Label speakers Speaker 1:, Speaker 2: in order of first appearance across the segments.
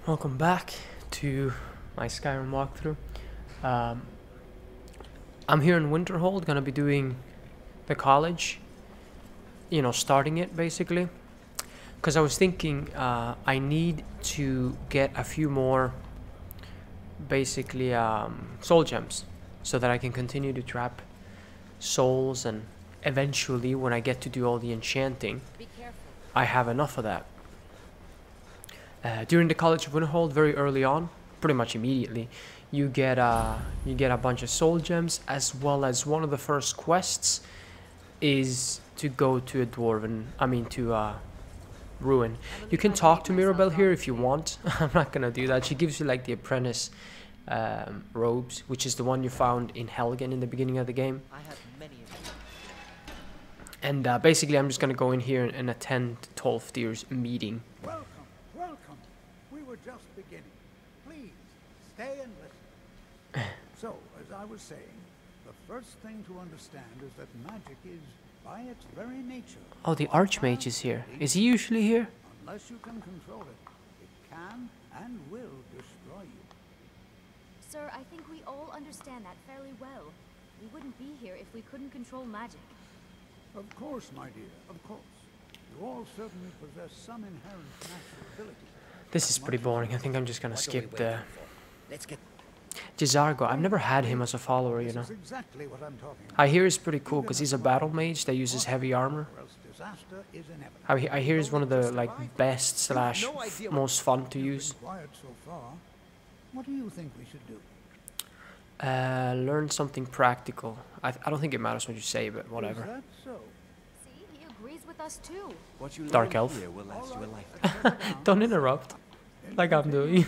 Speaker 1: Welcome back to my Skyrim walkthrough. I'm here in Winterhold, gonna be doing the college, starting it basically. Because I was thinking I need to get a few more basically soul gems so that I can continue to trap souls, and eventually when I get to do all the enchanting, I have enough of that. During the College of Winterhold, very early on, pretty much immediately, you get a bunch of soul gems, as well as one of the first quests is to go to a ruin. You can talk to Mirabelle here if you want. I'm not gonna do that. She gives you like the apprentice robes, which is the one you found in Helgen in the beginning of the game. And basically, I'm just gonna go in here and attend Tolfdir's meeting.
Speaker 2: Welcome. We were just beginning. Please, stay and listen. So, as I was saying, the first thing to understand is that magic is, by its very nature...
Speaker 1: Oh, the Archmage is here. Is he usually here?
Speaker 2: Unless you can control it, it can and will destroy you.
Speaker 3: Sir, I think we all understand that fairly well. We wouldn't be here if we couldn't control magic.
Speaker 2: Of course, my dear, of course. You all certainly possess some inherent natural ability.
Speaker 1: This is pretty boring. I think I'm just gonna skip the...
Speaker 4: Let's get...
Speaker 1: Jizargo. I've never had him as a follower, you know.
Speaker 2: This is exactly what I'm talking about.
Speaker 1: I hear he's pretty cool because he's a battle mage that uses heavy armor.
Speaker 2: Or else disaster is inevitable.
Speaker 1: I hear he's one of the best slash most fun to use.
Speaker 2: Quiet so far. What do you think we should do?
Speaker 1: Learn something practical. I don't think it matters what you say, but
Speaker 2: Is
Speaker 1: whatever.
Speaker 2: that so?
Speaker 3: See, he agrees with us too.
Speaker 4: What you
Speaker 1: Dark
Speaker 4: learn
Speaker 1: elf.
Speaker 4: here will last you a lifetime.
Speaker 1: Don't interrupt, like I'm doing.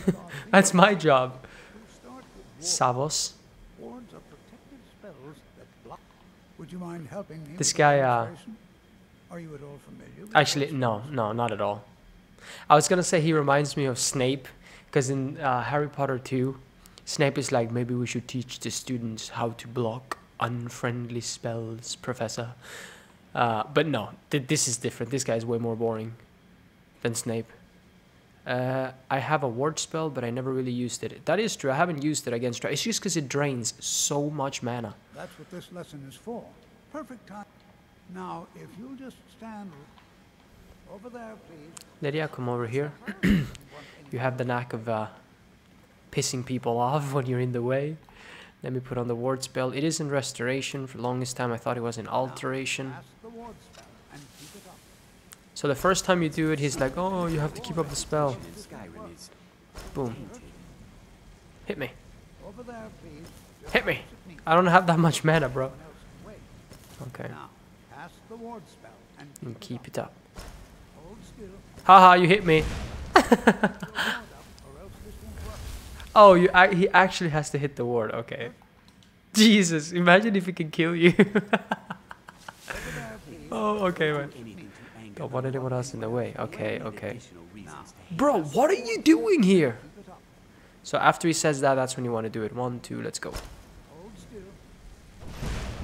Speaker 1: That's my job.
Speaker 2: Start with
Speaker 1: Savos.
Speaker 2: wards or protective spells that block. Would you mind helping me?
Speaker 1: This
Speaker 2: with the
Speaker 1: guy,
Speaker 2: demonstration? Are you at all familiar with
Speaker 1: Actually,
Speaker 2: wards?
Speaker 1: no, not at all. I was gonna say he reminds me of Snape, because in Harry Potter 2, Snape is like, maybe we should teach the students how to block unfriendly spells, Professor. But no, this is different. This guy is way more boring than Snape. I have a ward spell, but I never really used it. That is true. I haven't used it against... It's just because it drains so much mana.
Speaker 2: That's what this lesson is for. Perfect time. Now, if you'll just stand over there, please.
Speaker 1: Lydia, come over here. You have the knack of pissing people off when you're in the way. Let me put on the ward spell. It is in restoration. For the longest time I thought it was in alteration.
Speaker 2: Cast the ward spell and keep it up.
Speaker 1: So the first time you do it, he's like, oh, you have to keep up the spell.
Speaker 4: In Skyrim is
Speaker 1: Boom. Hit me.
Speaker 2: Over there, please. Just
Speaker 1: Hit me.
Speaker 2: opposite me.
Speaker 1: I don't have that much mana, bro.
Speaker 2: Someone else can wait.
Speaker 1: Okay.
Speaker 2: Now, cast the ward spell and
Speaker 1: And keep it up.
Speaker 2: Hold still.
Speaker 1: Haha, you hit me.
Speaker 2: Hold up, or else this won't work.
Speaker 1: Oh, he actually has to hit the ward. Okay. Jesus, imagine if he can kill you.
Speaker 2: Over there, please.
Speaker 1: Oh, okay, man.
Speaker 4: anything to anger
Speaker 1: Don't want anyone else in the way. Okay,
Speaker 4: and
Speaker 1: okay.
Speaker 4: additional reasons to hate.
Speaker 1: Bro, what are you doing here?
Speaker 2: Keep it up.
Speaker 1: So after he says that, that's when you want to do it. 1, 2, let's go.
Speaker 2: Hold still.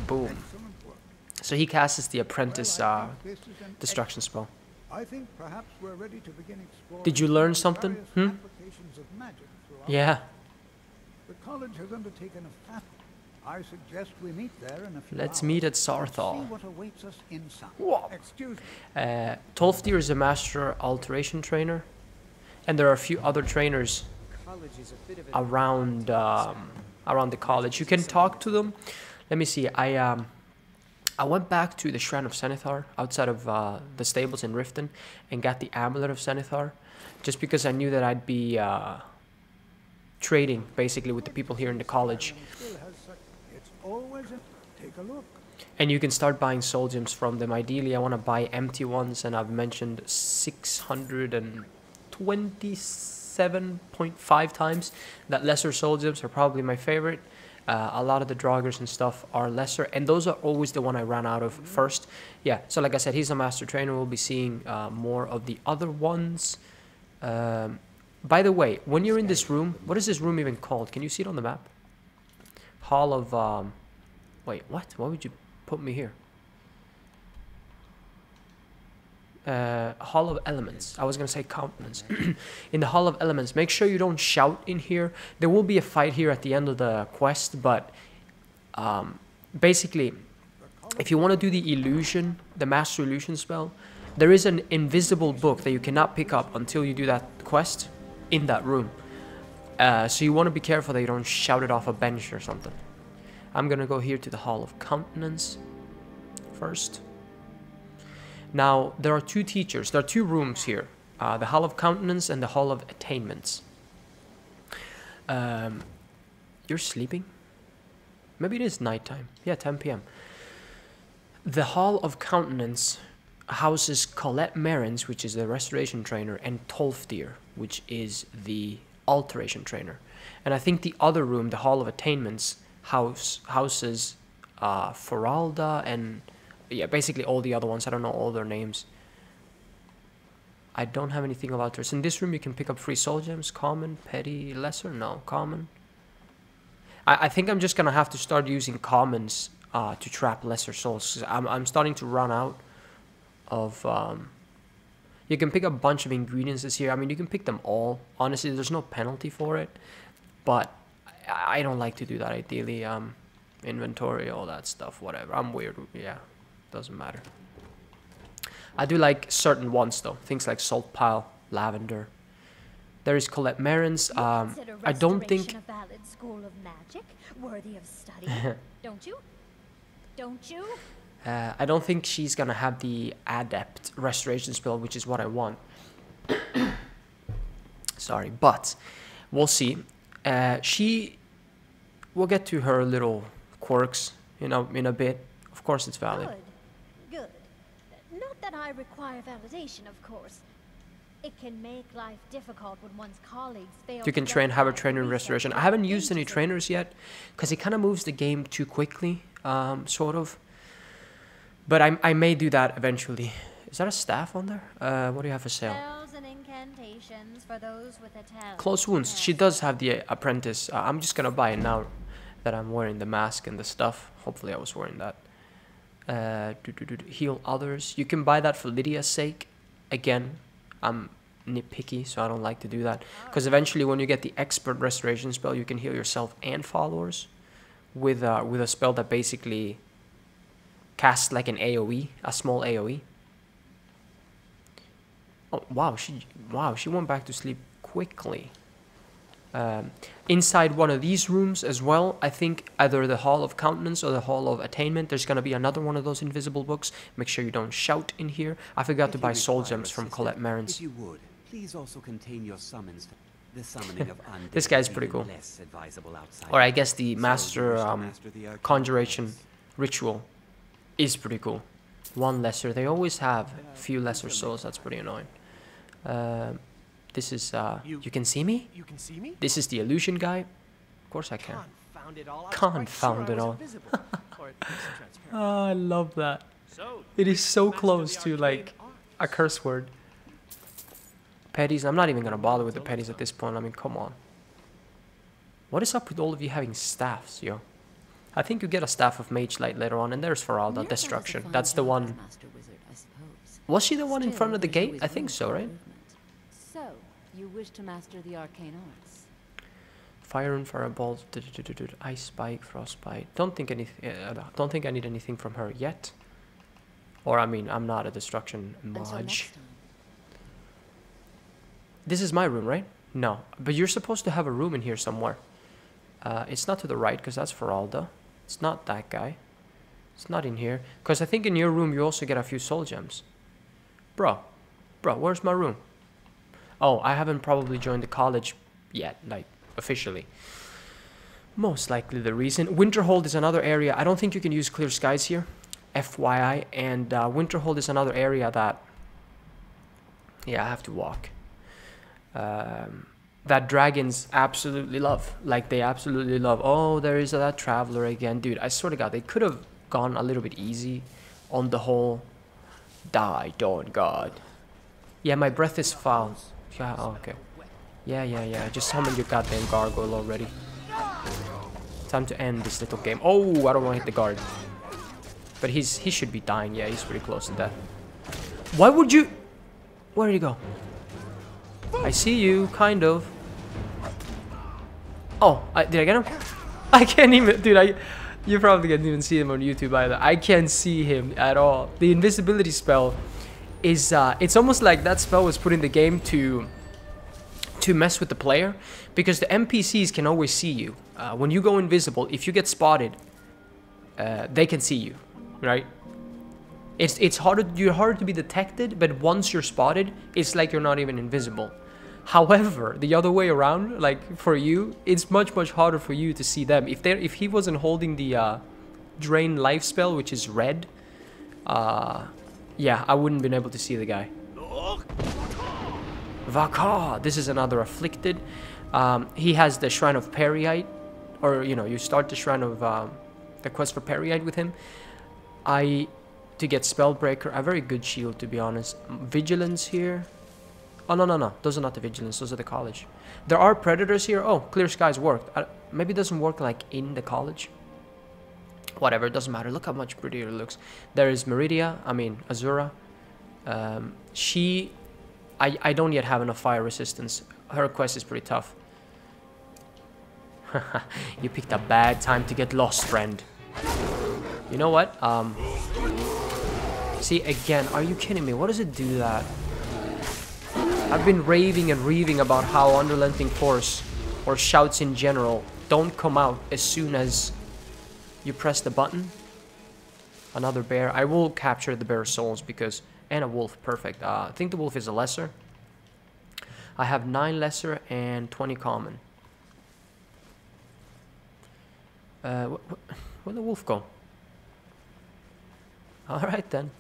Speaker 1: Boom.
Speaker 2: Excellent work.
Speaker 1: So he casts the apprentice
Speaker 2: Well, I think this is an
Speaker 1: destruction spell.
Speaker 2: I think perhaps we're ready to begin exploring.
Speaker 1: Did you learn something?
Speaker 2: various applications of magic throughout.
Speaker 1: Yeah.
Speaker 2: The college has undertaken a fast. I suggest we meet there in a few
Speaker 1: Let's
Speaker 2: hours.
Speaker 1: meet at
Speaker 2: See
Speaker 1: Sarthal.
Speaker 2: what awaits us inside.
Speaker 1: Whoa.
Speaker 2: Excuse me.
Speaker 1: Tolfdir is a master alteration trainer, and there are a few other trainers
Speaker 4: College is a bit of
Speaker 1: around around the college. You can talk to them. Let me see. I went back to the Shrine of Zenithar outside of the stables in Riften and got the Amulet of Zenithar, just because I knew that I'd be trading basically with the people here in the college.
Speaker 2: Still has such. It's always a. Take a look.
Speaker 1: And you can start buying soul gems from them. Ideally, I want to buy empty ones, and I've mentioned 627.5 times that lesser soul gems are probably my favorite. A lot of the draugrs and stuff are lesser, and those are always the one I ran out of first. Yeah, so like I said, he's a master trainer. We'll be seeing more of the other ones. By the way, when you're in this room, what is this room even called? Can you see it on the map? Hall of... wait, what? Why would you put me here? Hall of Elements. I was gonna say countenance. In the Hall of Elements, make sure you don't shout in here. There will be a fight here at the end of the quest, but basically, if you want to do the illusion, the Master Illusion spell, there is an invisible book that you cannot pick up until you do that quest in that room. So you want to be careful that you don't shout it off a bench or something. I'm gonna go here to the Hall of Countenance first. Now, there are two teachers. There are two rooms here. The Hall of Countenance and the Hall of Attainments. You're sleeping? Maybe it is nighttime. Yeah, 10 p.m. The Hall of Countenance houses Colette Merens, which is the Restoration Trainer, and Tolfdir, which is the Alteration Trainer. And I think the other room, the Hall of Attainments, houses Feralda and... yeah, basically all the other ones. I don't know all their names. I don't have anything of alters. In this room, you can pick up free soul gems. Common, petty, lesser? No, common. I think I'm just going to have to start using commons to trap lesser souls. I'm starting to run out of... you can pick up a bunch of ingredients this here. I mean, you can pick them all. Honestly, there's no penalty for it. But I don't like to do that, ideally. Inventory, all that stuff, whatever. I'm weird. Yeah. Doesn't matter. I do like certain ones though. Things like Salt Pile, Lavender. There is Colette Merens. I don't think...
Speaker 3: a valid school of magic worthy of study. Don't you? Don't you?
Speaker 1: I don't think she's gonna have the Adept Restoration spell, which is what I want. Sorry, but we'll see. We'll get to her little quirks, you know, in a bit. Of course, it's valid.
Speaker 3: Good. Not that I require validation, of course. It can make life difficult when one's colleagues fail.
Speaker 1: You can have a trainer in Restoration. I haven't used any trainers yet, because it kind of moves the game too quickly, sort of. But I may do that eventually. Is that a staff on there? What do you have for sale?
Speaker 3: Spells and incantations for those with a talent.
Speaker 1: Close Wounds. She does have the Apprentice. I'm just gonna buy it now that I'm wearing the mask and the stuff. Hopefully I was wearing that. Heal others. You can buy that for Lydia's sake. Again, I'm nitpicky, so I don't like to do that. Because eventually when you get the Expert Restoration spell, you can heal yourself and followers with a spell that basically casts like an AoE, a small AoE. Oh, wow, she went back to sleep quickly. Inside one of these rooms as well, I think either the Hall of Countenance or the Hall of Attainment, there's going to be another one of those invisible books. Make sure you don't shout in here. I forgot to buy soul gems from Colette Merens.
Speaker 4: If you would, please also contain your summons. The summoning of undead
Speaker 1: This guy's pretty cool.
Speaker 4: less advisable outside.
Speaker 1: Or I guess the Master Conjuration Ritual is pretty cool. One lesser. They always have a few lesser souls. That's pretty annoying. This is, you can see me?
Speaker 5: You can see me?
Speaker 1: This is the illusion guy. Of course I can.
Speaker 5: Confound it all.
Speaker 1: Confound it all. Oh, I love that. It is so close to, like, a curse word. Petties. I'm not even going to bother with the petties at this point. I mean, come on. What is up with all of you having staffs, yo? I think you get a staff of Mage Light later on, and there's Feralda, Destruction. That's the one. Was she the one in front of the gate? I think so, right?
Speaker 6: So, you wish to master the arcane arts?
Speaker 1: Fire and Firebolt, Ice Spike, Frostbite. Don't think I need anything from her yet. Or I mean, I'm not a Destruction mage. This is my room, right? No, but you're supposed to have a room in here somewhere. It's not to the right because that's Feralda. It's not that guy. It's not in here because I think in your room you also get a few soul gems. Bro, where's my room? Oh, I haven't probably joined the college yet, like, officially. Most likely the reason. Winterhold is another area. I don't think you can use clear skies here, FYI. And Winterhold is another area that, yeah, I have to walk. That dragons absolutely love. Like, they absolutely love. Oh, there is that traveler again. Dude, I swear to God, they could have gone a little bit easy on the whole die, dawn god. Yeah, my breath is foul. Yeah, oh, okay. Yeah. Just summon your goddamn gargoyle already. Time to end this little game. Oh, I don't want to hit the guard. But he should be dying. Yeah, he's pretty close to death. Why would you... Where did he go? I see you, kind of. Oh, did I get him? I can't even... Dude, you probably can't even see him on YouTube either. I can't see him at all. The invisibility spell is... it's almost like that spell was put in the game to mess with the player. Because the NPCs can always see you. When you go invisible, if you get spotted, they can see you, right? It's harder. You're harder to be detected, but once you're spotted, it's like you're not even invisible. However, the other way around, like for you, it's much harder for you to see them. If he wasn't holding the drain life spell, which is red, yeah, I wouldn't been able to see the guy. Vaka, this is another afflicted. He has the Shrine of Periite, or you know, you start the Shrine of the quest for Periite with him. To get Spellbreaker, a very good shield, to be honest. Vigilance here. Oh, no. Those are not the Vigilance. Those are the Collage. There are Predators here. Oh, Clear Skies worked. Maybe it doesn't work, like, in the Collage. Whatever, it doesn't matter. Look how much prettier it looks. There is Azura. I don't yet have enough fire resistance. Her quest is pretty tough. You picked a bad time to get lost, friend. You know what? See, again, are you kidding me? What does it do that? I've been raving and reaving about how Unrelenting Force, or shouts in general, don't come out as soon as you press the button. Another bear. I will capture the bear souls because... And a wolf, perfect. I think the wolf is a lesser. I have 9 lesser and 20 common. Where'd the wolf go? Alright then.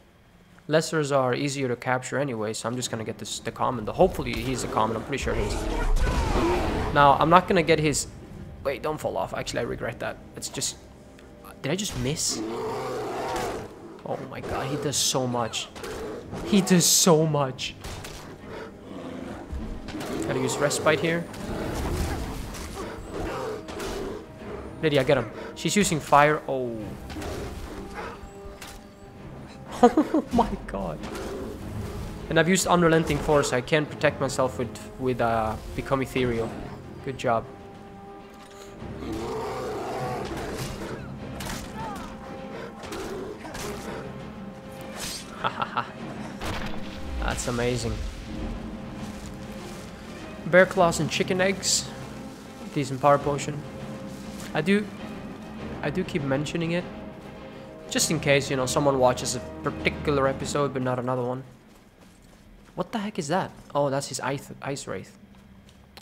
Speaker 1: Lessers are easier to capture anyway, so I'm just gonna get the common. Hopefully he's a common, I'm pretty sure he is. Now, I'm not gonna get his... Wait, don't fall off. Actually, I regret that. It's just... Did I just miss? Oh my god, he does so much. He does so much. Gotta use Respite here. Lydia, get him. She's using fire. Oh. Oh my god. And I've used Unrelenting Force. I can protect myself with Become Ethereal. Good job. Hahaha. That's amazing. Bear claws and chicken eggs. Decent power potion. I do keep mentioning it. Just in case, you know, someone watches a particular episode but not another one. What the heck is that? Oh, that's his Ice Wraith.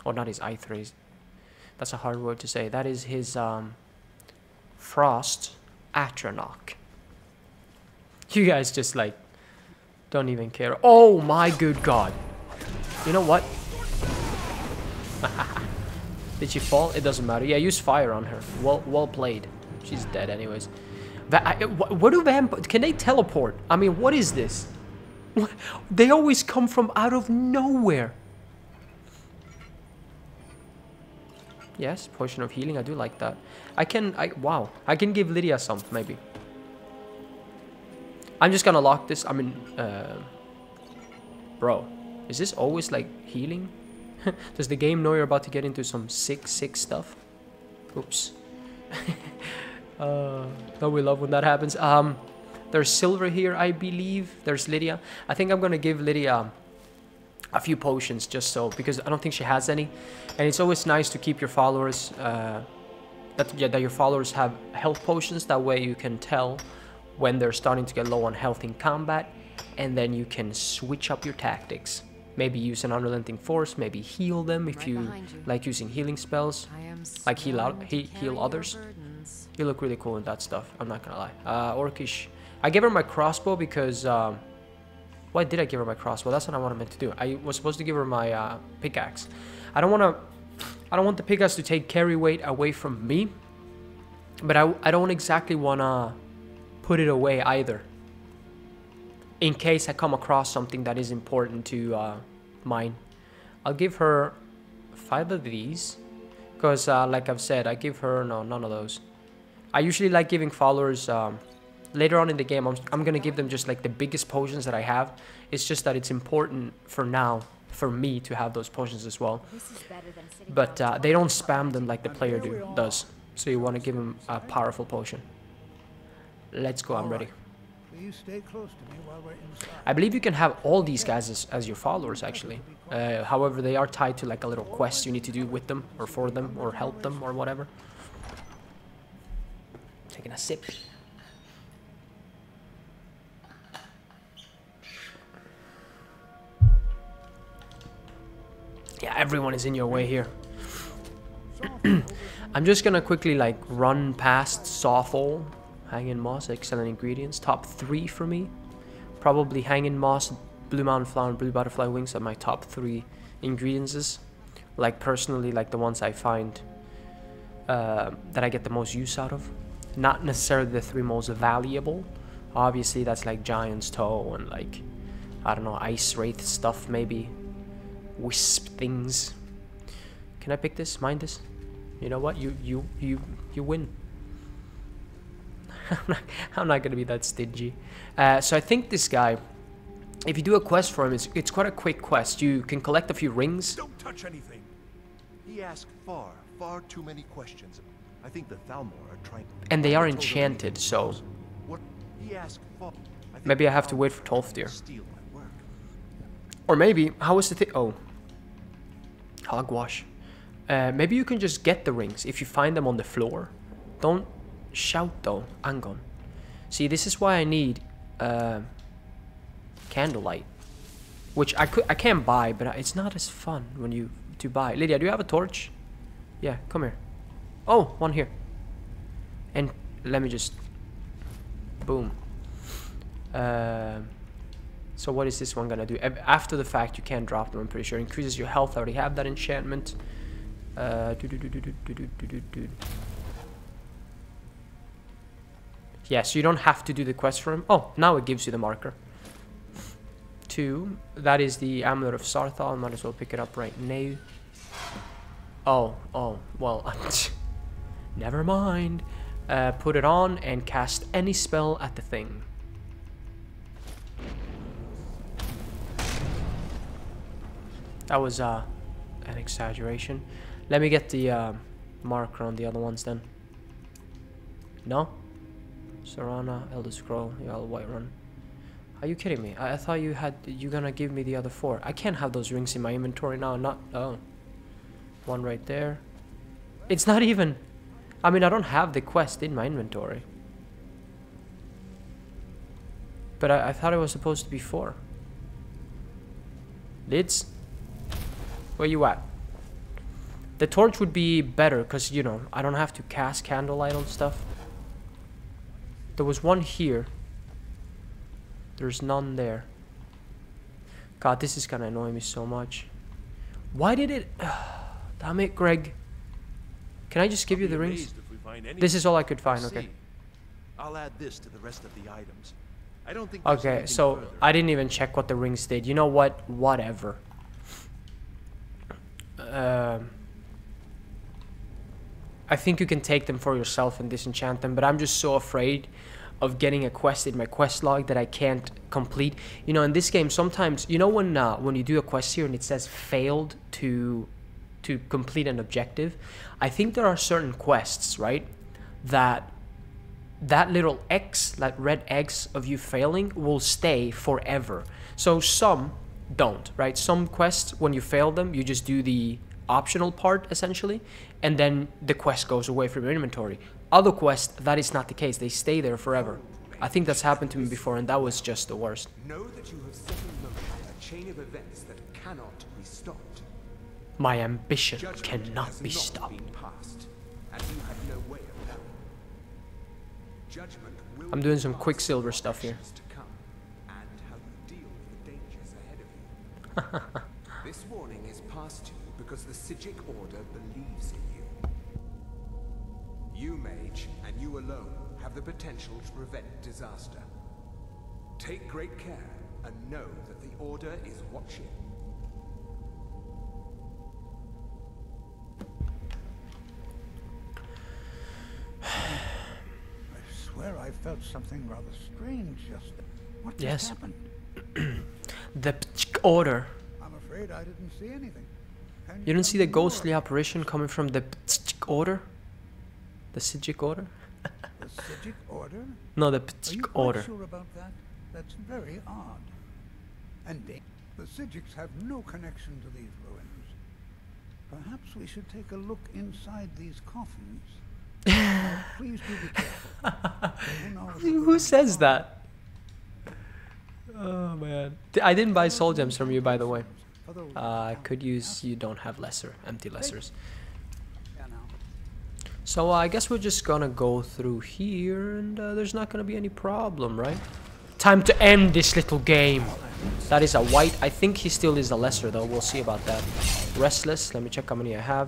Speaker 1: Or not his Ice Wraith. That's a hard word to say. That is his Frost Atronach. You guys just like don't even care. Oh my good god. You know what? Did she fall? It doesn't matter. Yeah, use fire on her. Well played. She's dead anyways. What do vampires... Can they teleport? I mean, what is this? They always come from out of nowhere. Yes, potion of healing. I do like that. Wow. I can give Lydia some, maybe. I'm just gonna lock this. I mean, bro, is this always like healing? Does the game know you're about to get into some sick stuff? Oops. Don't we love when that happens? There's silver here, I believe. There's Lydia. I think I'm gonna give Lydia a few potions just so, because I don't think she has any. And it's always nice to keep your followers, that your followers have health potions. That way you can tell when they're starting to get low on health in combat, and then you can switch up your tactics. Maybe use an Unrelenting Force, maybe heal them if you like using healing spells, like heal others. You look really cool in that stuff, I'm not gonna lie. Orcish. I gave her my crossbow because, why did I give her my crossbow? That's not what I meant to do. I was supposed to give her my pickaxe. I don't want the pickaxe to take carry weight away from me, but I don't exactly wanna put it away either, in case I come across something that is important to mine. I'll give her 5 of these because like I've said, I give her none of those. I usually like giving followers later on in the game, I'm gonna give them just like the biggest potions that I have. It's just that it's important for now for me to have those potions as well.
Speaker 3: This is better than sitting
Speaker 1: But
Speaker 3: down
Speaker 1: they don't
Speaker 3: talking
Speaker 1: spam
Speaker 3: about
Speaker 1: them like the player does. So you want to give them a powerful potion. Let's go, I'm ready.
Speaker 2: Please stay close to me while we're inside.
Speaker 1: I believe you can have all these guys as your followers, actually. However, they are tied to like a little quest you need to do with them, or for them, or help them, or whatever. Taking a sip. Yeah, everyone is in your way here. I'm just gonna quickly like run past Sawfall, Hanging Moss, excellent ingredients. Top 3 for me. Probably Hanging Moss, Blue Mountain Flower, and Blue Butterfly Wings are my top 3 ingredients. Like personally, like the ones I find that I get the most use out of. Not necessarily the 3 most valuable. Obviously that's like Giant's Toe and like, I don't know, Ice Wraith stuff maybe. Wisp things. Can I pick this? Mind this? You know what? You win. I'm not gonna be that stingy. So I think this guy, if you do a quest for him, it's quite a quick quest. You can collect a few rings.
Speaker 5: Don't touch anything. He asked far too many questions. I think the Thalmor are trying.
Speaker 1: And they are enchanted, so
Speaker 5: What he asked far.
Speaker 1: maybe I have to wait for Tolfdir. Or maybe, how is the thing? Oh, hogwash. Maybe you can just get the rings if you find them on the floor. Don't shout though, Angon. See, this is why I need candlelight, which I can buy, but it's not as fun when you buy. Lydia, do you have a torch? Yeah, come here. Oh, one here. And let me just boom. So what is this one gonna do? After the fact, you can't drop them, I'm pretty sure. Increases your health. I already have that enchantment. Yeah, so you don't have to do the quest for him. Oh, now it gives you the marker. 2. That is the Amulet of Sarthal. Might as well pick it up right now. Oh, well, never mind. Put it on and cast any spell at the thing. That was an exaggeration. Let me get the marker on the other ones then. No? Serana, Elder Scroll, Yellow White Run. Are you kidding me? I thought you gonna give me the other 4. I can't have those rings in my inventory now. Not oh. One right there. It's not even. I mean, I don't have the quest in my inventory. But I thought it was supposed to be 4. Lids? Where you at? The torch would be better because, you know, I don't have to cast candlelight on stuff. There was one here. There's none there. God, this is gonna annoy me so much. Why did it... damn it, Greg. Can I just give you the rings? This is all I could find, okay.
Speaker 5: I'll add this to the rest of the items. I don't think
Speaker 1: okay, so I didn't even check what the rings did. You know what? Whatever. I think you can take them for yourself and disenchant them, but I'm just so afraid of getting a quest in my quest log that I can't complete. You know, in this game, sometimes, you know, when you do a quest here and it says failed to complete an objective, I think there are certain quests, right, that little X, that red X of you failing will stay forever. So some don't, right? Some quests, when you fail them, you just do the optional part essentially, and then the quest goes away from your inventory. Other quests, that is not the case. They stay there forever. I think that's happened to me before, and that was just the worst.
Speaker 7: Know that you have set in motion a chain of events that cannot be stopped.
Speaker 1: My ambition
Speaker 7: Judgment
Speaker 1: cannot
Speaker 7: has
Speaker 1: be
Speaker 7: not
Speaker 1: stopped.
Speaker 7: been passed, and you have no way of knowing. Judgment will
Speaker 1: I'm doing
Speaker 7: be
Speaker 1: some
Speaker 7: passed
Speaker 1: Quicksilver
Speaker 7: on
Speaker 1: stuff here.
Speaker 7: actions to come, and how you deal with the dangers ahead of you. This warning is passed to you because the Psijic Order believes in you. You, mage, and you alone have the potential to prevent disaster. Take great care and know that the Order is watching.
Speaker 2: I swear I felt out something rather strange just then. What just
Speaker 1: Yes.
Speaker 2: happened?
Speaker 1: The order.
Speaker 2: I'm afraid I didn't see anything. Can
Speaker 1: You didn't see
Speaker 2: tell
Speaker 1: the
Speaker 2: me more
Speaker 1: ghostly
Speaker 2: about
Speaker 1: apparition coming from the order? The Sijic order?
Speaker 2: the Sijic order?
Speaker 1: No, the
Speaker 2: Are you quite
Speaker 1: order.
Speaker 2: sure about that? That's very odd. And the Sijics have no connection to these ruins. Perhaps we should take a look inside these coffins. Now, please do be careful. Who knows
Speaker 1: Who
Speaker 2: what
Speaker 1: says
Speaker 2: the-
Speaker 1: that? Oh man. I didn't buy soul gems from you, by the way.
Speaker 2: For those
Speaker 1: I
Speaker 2: who
Speaker 1: could
Speaker 2: can't
Speaker 1: use, you don't have lesser, empty lessers.
Speaker 2: Yeah, now.
Speaker 1: So I guess we're just gonna go through here and there's not gonna be any problem, right? Time to end this little game. That is a white. I think he still is a lesser though. We'll see about that. Restless. Let me check how many I have.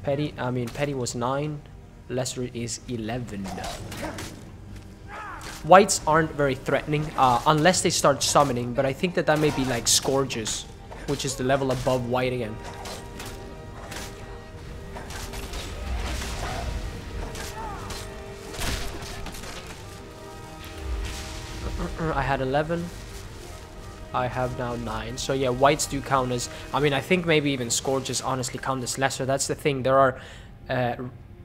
Speaker 1: Petty was 9. Lesser is 11. Whites aren't very threatening unless they start summoning, but I think that may be like Scourges, which is the level above white again. I had 11. I have now 9. So yeah, whites do count as... I think maybe even Scourges honestly count as lesser. That's the thing. There are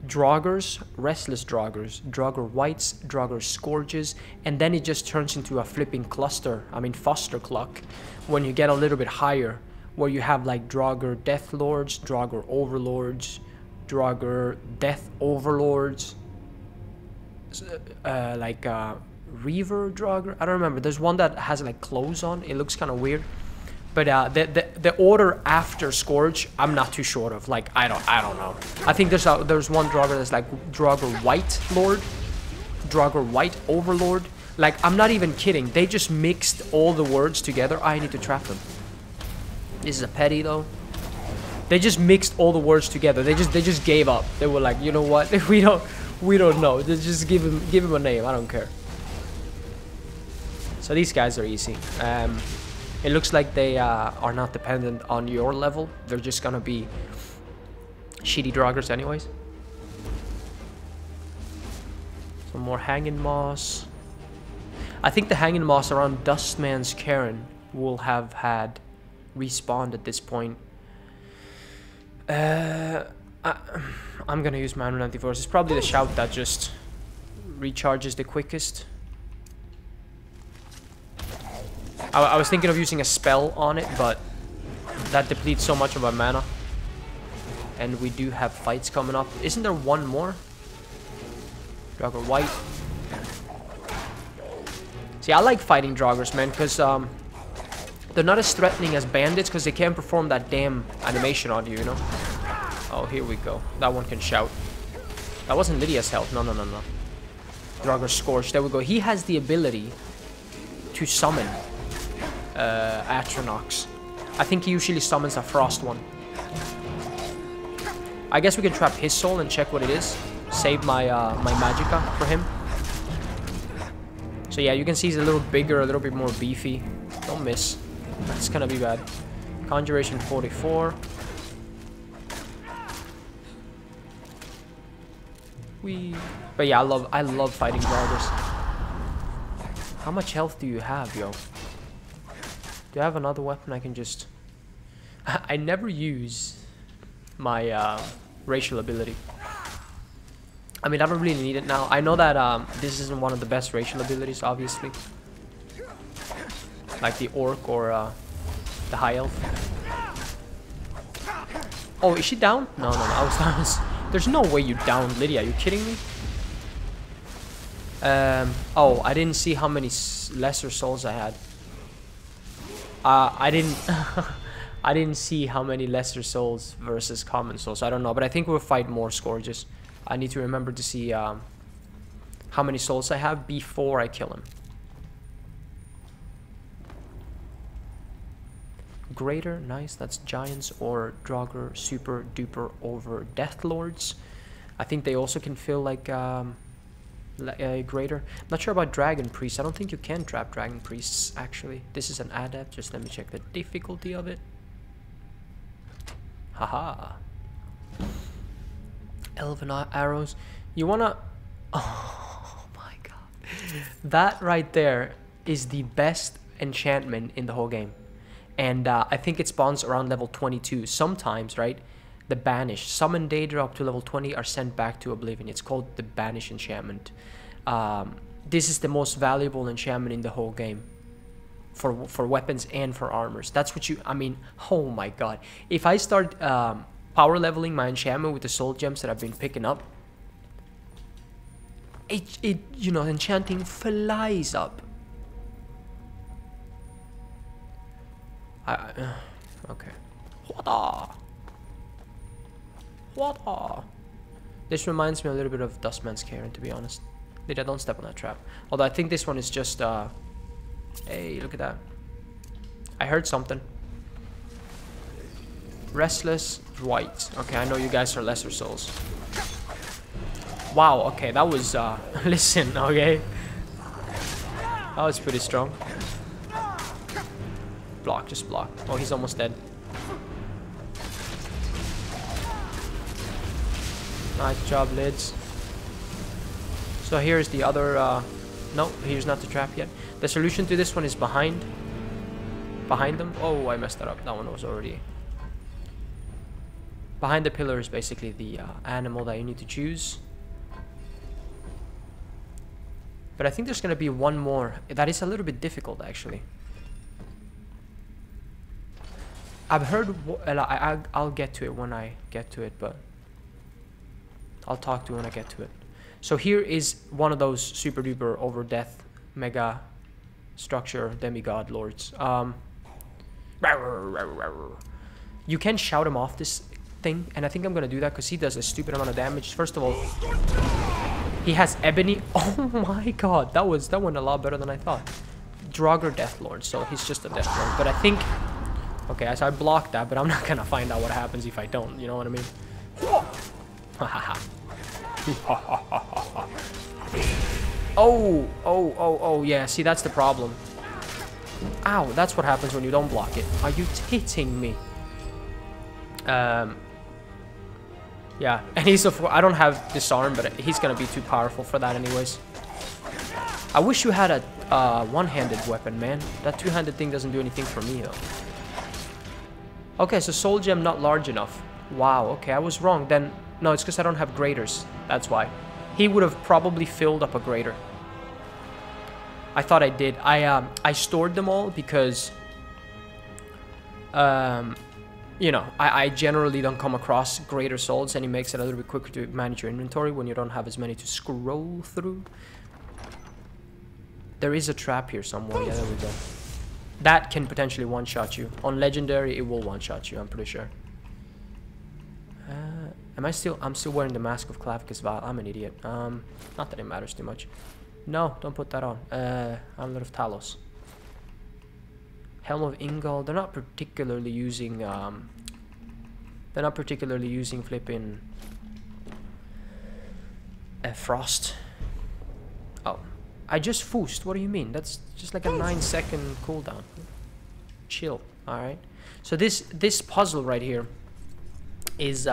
Speaker 1: Draugrs, Restless Draugrs, Draugr Whites, Draugr Scourges, and then it just turns into a flipping cluster. Foster clock. When you get a little bit higher, where you have like Draugr Death Lords, Draugr Overlords, Draugr Death Overlords, Reaver Draugr. I don't remember. There's one that has like clothes on. It looks kind of weird. But the order after Scourge, I'm not too sure of. Like I don't know. I think there's one Draugr that's like Draugr White Lord, Draugr White Overlord. Like I'm not even kidding. They just mixed all the words together. I need to trap them. This is a petty though. They just mixed all the words together. They just gave up. They were like, you know what? we don't know. Just give him a name. I don't care. So these guys are easy. It looks like they are not dependent on your level. They're just gonna be shitty Draugrs anyways. Some more Hanging Moss. I think the Hanging Moss around Dustman's Cairn will have had respawned at this point. I'm gonna use my 194. It's probably the shout that just recharges the quickest. I was thinking of using a spell on it, but that depletes so much of our mana. And we do have fights coming up. Isn't there one more? Draugr White. See, I like fighting Draugrs, man, because they're not as threatening as bandits, because they can't perform that damn animation on you, you know? Oh, here we go. That one can shout. That wasn't Lydia's health. No. Draugr Scorch. There we go. He has the ability to summon Atronox. I think he usually summons a frost one. I guess we can trap his soul and check what it is. Save my my magicka for him. So yeah, you can see he's a little bigger, a little bit more beefy. Don't miss. That's gonna be bad. Conjuration 44. But yeah, I love fighting Draugrs. How much health do you have, yo? Do I have another weapon I can just... I never use my racial ability. I don't really need it now. I know that this isn't one of the best racial abilities, obviously. Like the orc or the high elf. Oh, is she down? No. I was there's no way you downed Lydia. Are you kidding me? Oh, I didn't see how many lesser souls I had. I didn't I didn't see how many lesser souls versus common souls. I don't know, but I think we'll fight more Scourges. I need to remember to see how many souls I have before I kill him. Greater, nice. That's giants or Draugr super duper over Death Lords. I think they also can feel like greater. Not sure about Dragon Priests. I don't think you can trap Dragon Priests, actually. This is an adept. Just let me check the difficulty of it. Haha. Elven arrows. You wanna... Oh my god. That right there is the best enchantment in the whole game. And I think it spawns around level 22. Sometimes, right, the Banish. Summon Daedra up to level 20 are sent back to Oblivion. It's called the Banish enchantment. This is the most valuable enchantment in the whole game. For weapons and for armors. That's what you... I mean, oh my god. If I start power leveling my enchantment with the soul gems that I've been picking up, it you know, enchanting flies up. Okay. What? This reminds me a little bit of Dustman's Cairn, to be honest. Don't step on that trap. Although I think this one is just hey, look at that. I heard something. Restless White. Okay, I know you guys are lesser souls. Wow, okay, that was listen, okay. That was pretty strong. Block, just block. Oh, he's almost dead. Nice job, Lids. So here's the other no, here's not the trap yet. The solution to this one is behind them. Oh, I messed that up. That one was already behind the pillar. Is basically the animal that you need to choose. But I think there's gonna be one more that is a little bit difficult, actually. I've heard I'll get to it when I get to it, but I'll talk to it when I get to it. So here is one of those super duper over death mega structure demigod lords. You can shout him off this thing, and I think I'm gonna do that because he does a stupid amount of damage. First of all, he has ebony. Oh my god, that went a lot better than I thought. Draugr Death Lord, so he's just a Death Lord. But I think, okay, so I blocked that, but I'm not gonna find out what happens if I don't. You know what I mean? Oh, yeah, see, that's the problem. Ow, that's what happens when you don't block it. Are you hitting me? Yeah, and I don't have disarm, but he's gonna be too powerful for that anyways. I wish you had a one-handed weapon, man. That two-handed thing doesn't do anything for me, though. Okay, so soul gem not large enough. Wow, okay, I was wrong. Then, no, it's because I don't have graders. That's why. He would have probably filled up a grader. I thought I did. I stored them all because, you know, I generally don't come across greater souls, and it makes it a little bit quicker to manage your inventory when you don't have as many to scroll through. There is a trap here somewhere. Yeah, there we go. That can potentially one-shot you. On Legendary, it will one-shot you, I'm pretty sure. I'm still wearing the Mask of Clavicus Vile. I'm an idiot. Not that it matters too much. No, don't put that on. Amulet of Talos. Helm of Ingol. They're not particularly using flipping Frost. Oh, I just foosed. What do you mean? That's just like a 9-second cooldown. Chill. All right. So this puzzle right here is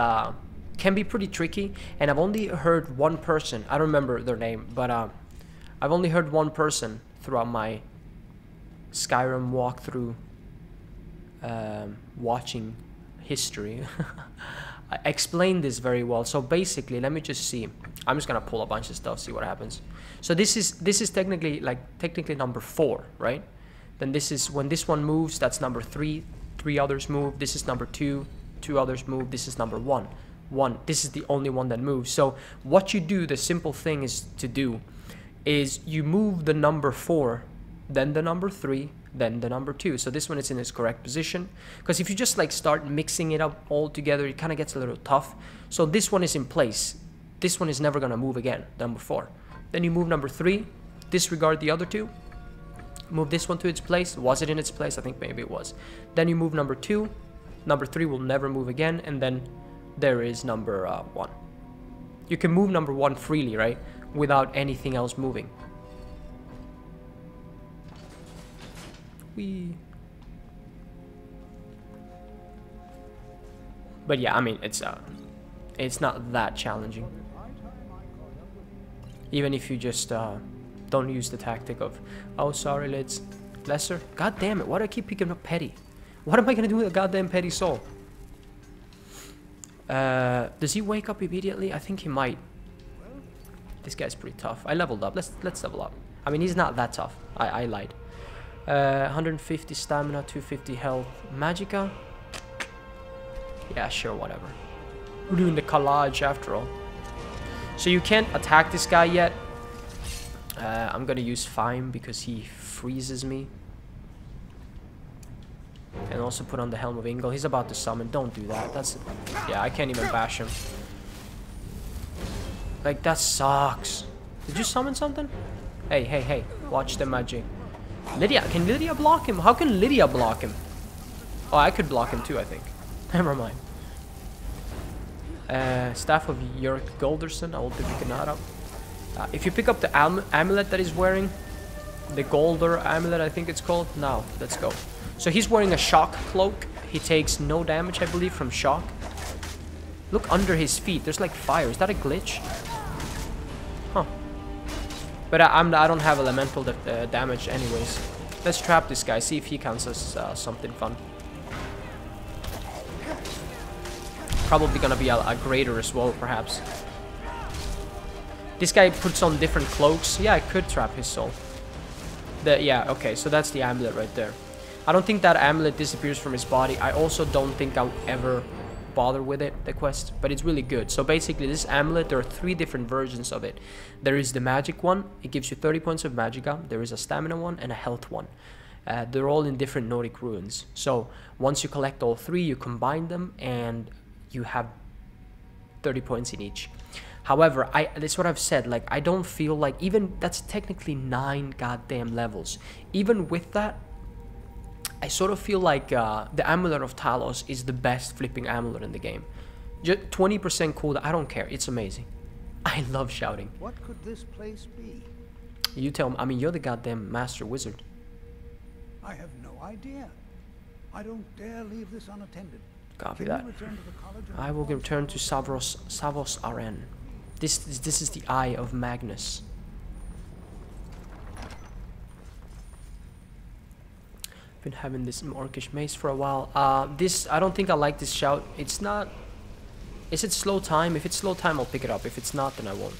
Speaker 1: can be pretty tricky, and I've only heard one person. I don't remember their name, but I've only heard one person throughout my Skyrim walkthrough watching history explain this very well. So basically, let me just see. I'm just gonna pull a bunch of stuff, see what happens. So this is technically number 4, right? Then this is when this one moves, that's number 3. 3 others move. This is number 2. 2 others move. This is number 1. This is the only one that moves. So what you do, the simple thing is you move the number 4, then the number 3, then the number 2. So this one is in its correct position. Because if you just like start mixing it up all together, it kind of gets a little tough. So this one is in place. This one is never going to move again, number 4. Then you move number 3, disregard the other 2. Move this one to its place. Was it in its place? I think maybe it was. Then you move number 2. Number 3 will never move again. And then there is number 1. You can move number 1 freely, right? Without anything else moving. But yeah, I mean, it's not that challenging. Even if you just Don't use the tactic of, oh sorry, let's lesser. God damn it! Why do I keep picking up petty? What am I gonna do with a goddamn petty soul? Does he wake up immediately? I think he might. This guy's pretty tough. I leveled up. Let's level up. I mean, he's not that tough. I lied. 150 stamina, 250 health. Magicka? Yeah, sure, whatever. We're doing the collage after all. So you can't attack this guy yet. I'm gonna use Fime because he freezes me. And also put on the Helm of Ingol. He's about to summon. Don't do that. That's... Yeah, I can't even bash him. Like, that sucks. Did you summon something? Hey, hey, hey. Watch the magic. Lydia. Can Lydia block him? How can Lydia block him? Oh, I could block him too, I think. Never mind. Staff of Jörg Golderson. I will be picking that up. If you pick up the amulet that he's wearing, the Golder amulet, I think it's called. Now, let's go. So he's wearing a shock cloak. He takes no damage, I believe, from shock. Look under his feet. There's like fire. Is that a glitch? Huh. But I don't have elemental damage anyways. Let's trap this guy. See if he counts as something fun. Probably gonna be a greater as well, perhaps. This guy puts on different cloaks. Yeah, I could trap his soul. Yeah, okay. So that's the amulet right there. I don't think that amulet disappears from his body. I also don't think I'll ever bother with it, the quest, but it's really good. So basically this amulet, there are 3 different versions of it. There is the magic one. It gives you 30 points of magicka. There is a stamina one and a health one. They're all in different Nordic runes. So once you collect all 3, you combine them and you have 30 points in each. However, that's what I've said, like, I don't feel like, even that's technically 9 goddamn levels. Even with that, I sort of feel like the Amulet of Talos is the best flipping amulet in the game. Just 20% cooldown, I don't care, it's amazing. I love shouting.
Speaker 2: What could this place be?
Speaker 1: You tell me, I mean, you're the goddamn master wizard.
Speaker 2: I have no idea. I don't dare leave this unattended.
Speaker 1: Copy
Speaker 2: Can
Speaker 1: that.
Speaker 2: you return to the college and
Speaker 1: I will return to Savos Aren. This is the Eye of Magnus. Been having this Orcish mace for a while. I don't think I like this shout. It's not. Is it slow time? If it's slow time, I'll pick it up. If it's not, then I won't.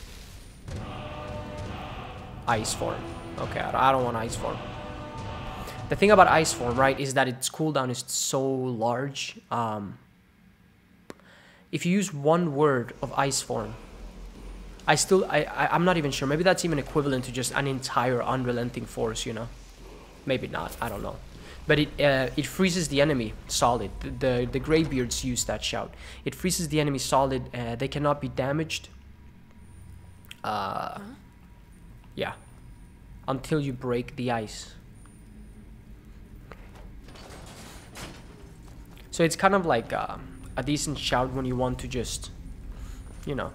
Speaker 1: Ice form. Okay, I don't want ice form. The thing about ice form, right, is that its cooldown is so large. If you use 1 word of ice form, I'm not even sure. Maybe that's even equivalent to just an entire unrelenting force, you know? Maybe not. I don't know. But it freezes the enemy solid. The Greybeards use that shout. It freezes the enemy solid. They cannot be damaged. Yeah. Until you break the ice. So it's kind of like a decent shout when you want to just, you know,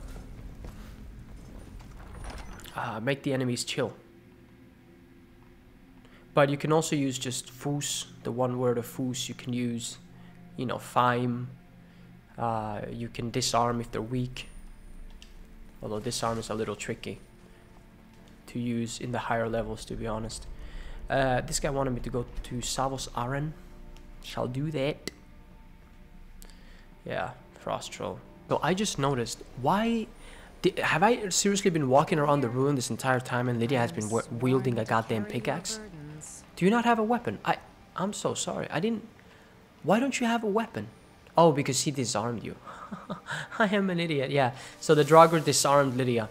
Speaker 1: make the enemies chill. But you can also use just Fus, the 1 word of Fus. You can use, you know, Fime. You can disarm if they're weak. Although disarm is a little tricky to use in the higher levels, to be honest. This guy wanted me to go to Savos Aren. Shall do that. Yeah, Frost Troll. So I just noticed, why... have I seriously been walking around the ruin this entire time and Lydia has been wielding a goddamn pickaxe? Do you not have a weapon? I'm so sorry. I didn't... Why don't you have a weapon? Oh, because he disarmed you. I am an idiot, yeah. So the Draugr disarmed Lydia.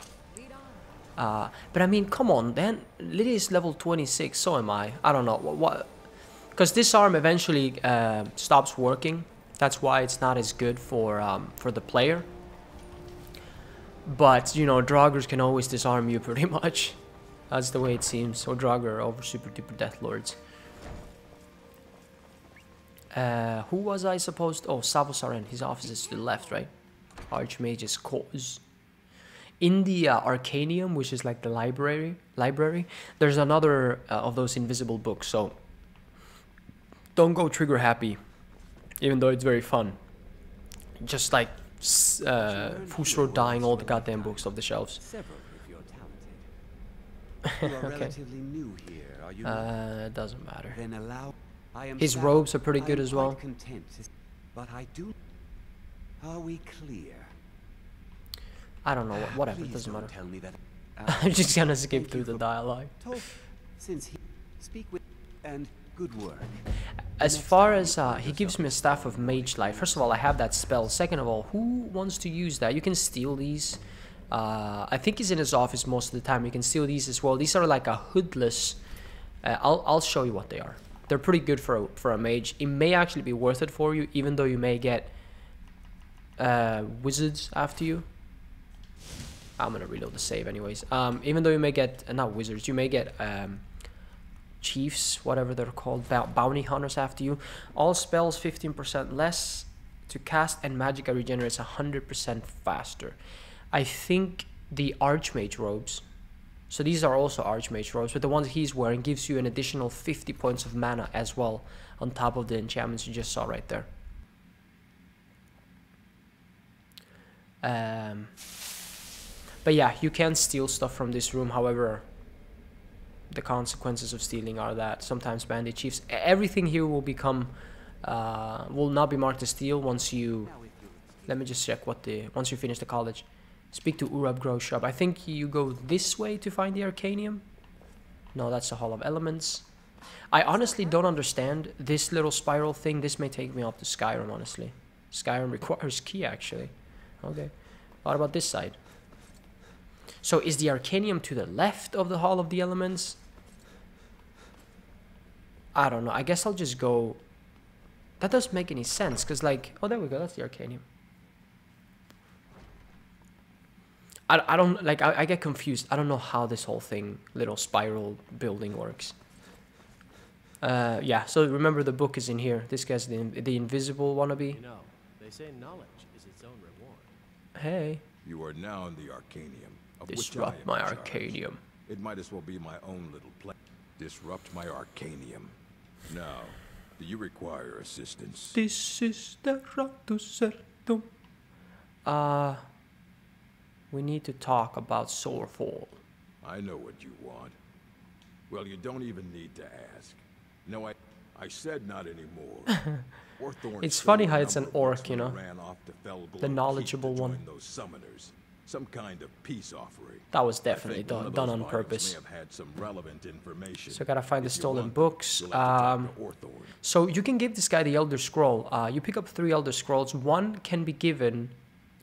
Speaker 1: But I mean, come on, then. Lydia is level 26, so am I. I don't know. What? Because disarm eventually stops working. That's why it's not as good for the player. But, you know, Draugrs can always disarm you pretty much. That's the way it seems. Or Draugr over super duper Death Lords. Who was I supposed... Oh, Savos Aren. His office is to the left, right? Archmage's cause. In the Arcanium, which is like the library, there's another of those invisible books. So don't go trigger happy, even though it's very fun. Just like Fusro dying all the goddamn books off the shelves.
Speaker 7: Several of you're talented.
Speaker 4: You are
Speaker 1: Okay.
Speaker 4: relatively new here, are you not?
Speaker 1: It doesn't matter.
Speaker 4: Then allow... I am
Speaker 1: His
Speaker 4: sad.
Speaker 1: robes are pretty good
Speaker 4: I am
Speaker 1: as well.
Speaker 4: quite content, but I do... Are we clear?
Speaker 1: I don't know, whatever, it
Speaker 4: Please
Speaker 1: doesn't
Speaker 4: don't
Speaker 1: matter.
Speaker 4: tell me that...
Speaker 1: I'm just gonna skip
Speaker 4: Thank
Speaker 1: through
Speaker 4: you
Speaker 1: the
Speaker 4: for-
Speaker 1: dialogue.
Speaker 4: Talk, since he... Speak with... And good work.
Speaker 1: As
Speaker 4: next
Speaker 1: far
Speaker 4: time
Speaker 1: as
Speaker 4: you find
Speaker 1: he gives
Speaker 4: yourself
Speaker 1: me a staff of mage life. First of all, I have that spell. Second of all, who wants to use that? You can steal these. I think he's in his office most of the time. You can steal these as well. These are like a hoodless. I'll show you what they are. They're pretty good for a mage. It may actually be worth it for you, even though you may get wizards after you. I'm gonna reload the save anyways. Even though you may get not wizards, you may get chiefs, whatever they're called, bounty hunters after you. All spells 15% less to cast, and magicka regenerates 100% faster. I think the archmage robes, so these are also archmage robes, but the ones he's wearing gives you an additional 50 points of mana as well on top of the enchantments you just saw right there. But yeah, you can steal stuff from this room. However, the consequences of stealing are that sometimes bandit chiefs, everything here will become will not be marked as steal once you, let me just check what the, once you finish the college. Speak to Urab Grow Shop. I think you go this way to find the Arcanium. No, that's the Hall of Elements. I honestly don't understand this little spiral thing. This may take me up to Skyrim, honestly. Skyrim requires key, actually. Okay. What about this side? So is the Arcanium to the left of the Hall of the Elements? I don't know. I guess I'll just go... That doesn't make any sense, because like... Oh, there we go. That's the Arcanium. I don't... Like, I get confused. I don't know how this whole thing, little spiral building works. Yeah, so remember the book is in here. This guy's the invisible wannabe.
Speaker 8: You know, they say knowledge is its own reward.
Speaker 1: Hey.
Speaker 5: You are now in the Arcanium, of which I
Speaker 1: Disrupt
Speaker 5: am
Speaker 1: my
Speaker 5: in charge.
Speaker 1: Arcanium.
Speaker 5: It might as well be my own little place. Disrupt my Arcanium. Now, do you require assistance?
Speaker 1: This is the route to Certum. We need to talk about Soulfall.
Speaker 5: I know what you want. Well, you don't even need to ask. No, I said not anymore.
Speaker 1: It's funny how it's an orc, you know, the knowledgeable one.
Speaker 5: Those summoners. Some kind of peace offering.
Speaker 1: That was definitely done on purpose.
Speaker 5: May have had some relevant information.
Speaker 1: So I gotta find the
Speaker 5: If you
Speaker 1: stolen
Speaker 5: want,
Speaker 1: books.
Speaker 5: you'll have to talk to Orthorn.
Speaker 1: So you can give this guy the Elder Scroll. You pick up 3 Elder Scrolls. 1 can be given...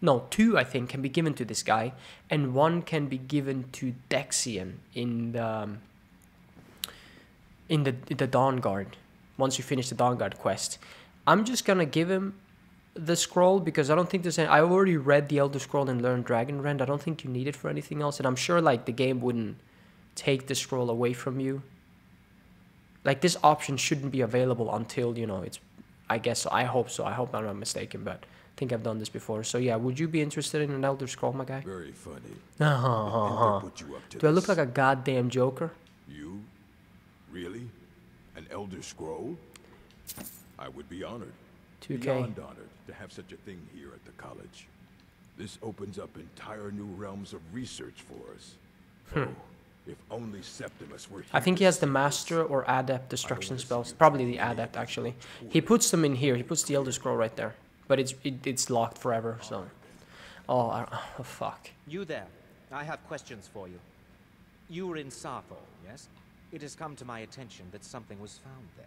Speaker 1: No, 2 I think can be given to this guy. And 1 can be given to Dexian in the Dawn Guard. Once you finish the Dawn Guard quest. I'm just gonna give him the scroll because I don't think there's any... I already read the Elder Scroll and learned Dragon Rend. I don't think you need it for anything else. And I'm sure like the game wouldn't take the scroll away from you. Like this option shouldn't be available until, you know, it's... I guess, I hope so. I hope I'm not mistaken, but I think I've done this before. So yeah, would you be interested in an Elder Scroll, my guy?
Speaker 5: Very funny.
Speaker 1: Do
Speaker 5: Put you up to
Speaker 1: I look
Speaker 5: this.
Speaker 1: like a goddamn joker?
Speaker 5: You? Really? An Elder Scroll? I would be honored.
Speaker 1: 2K.
Speaker 5: Beyond honored to have such a thing here at the college. This opens up entire new realms of research for us. Oh, if only Septimus were here.
Speaker 1: I think he
Speaker 5: to
Speaker 1: has the
Speaker 5: see
Speaker 1: Master
Speaker 5: this.
Speaker 1: or Adept destruction
Speaker 5: I wanna
Speaker 1: spells.
Speaker 5: see you
Speaker 1: Probably the
Speaker 5: truly
Speaker 1: Adept,
Speaker 5: able
Speaker 1: actually.
Speaker 5: to
Speaker 1: He
Speaker 5: work.
Speaker 1: puts them in here. He puts the Elder Scroll right there. But it's locked forever, so... Oh, fuck.
Speaker 9: You there. I have questions for you. You were in Sappho, yes? It has come to my attention that something was found there.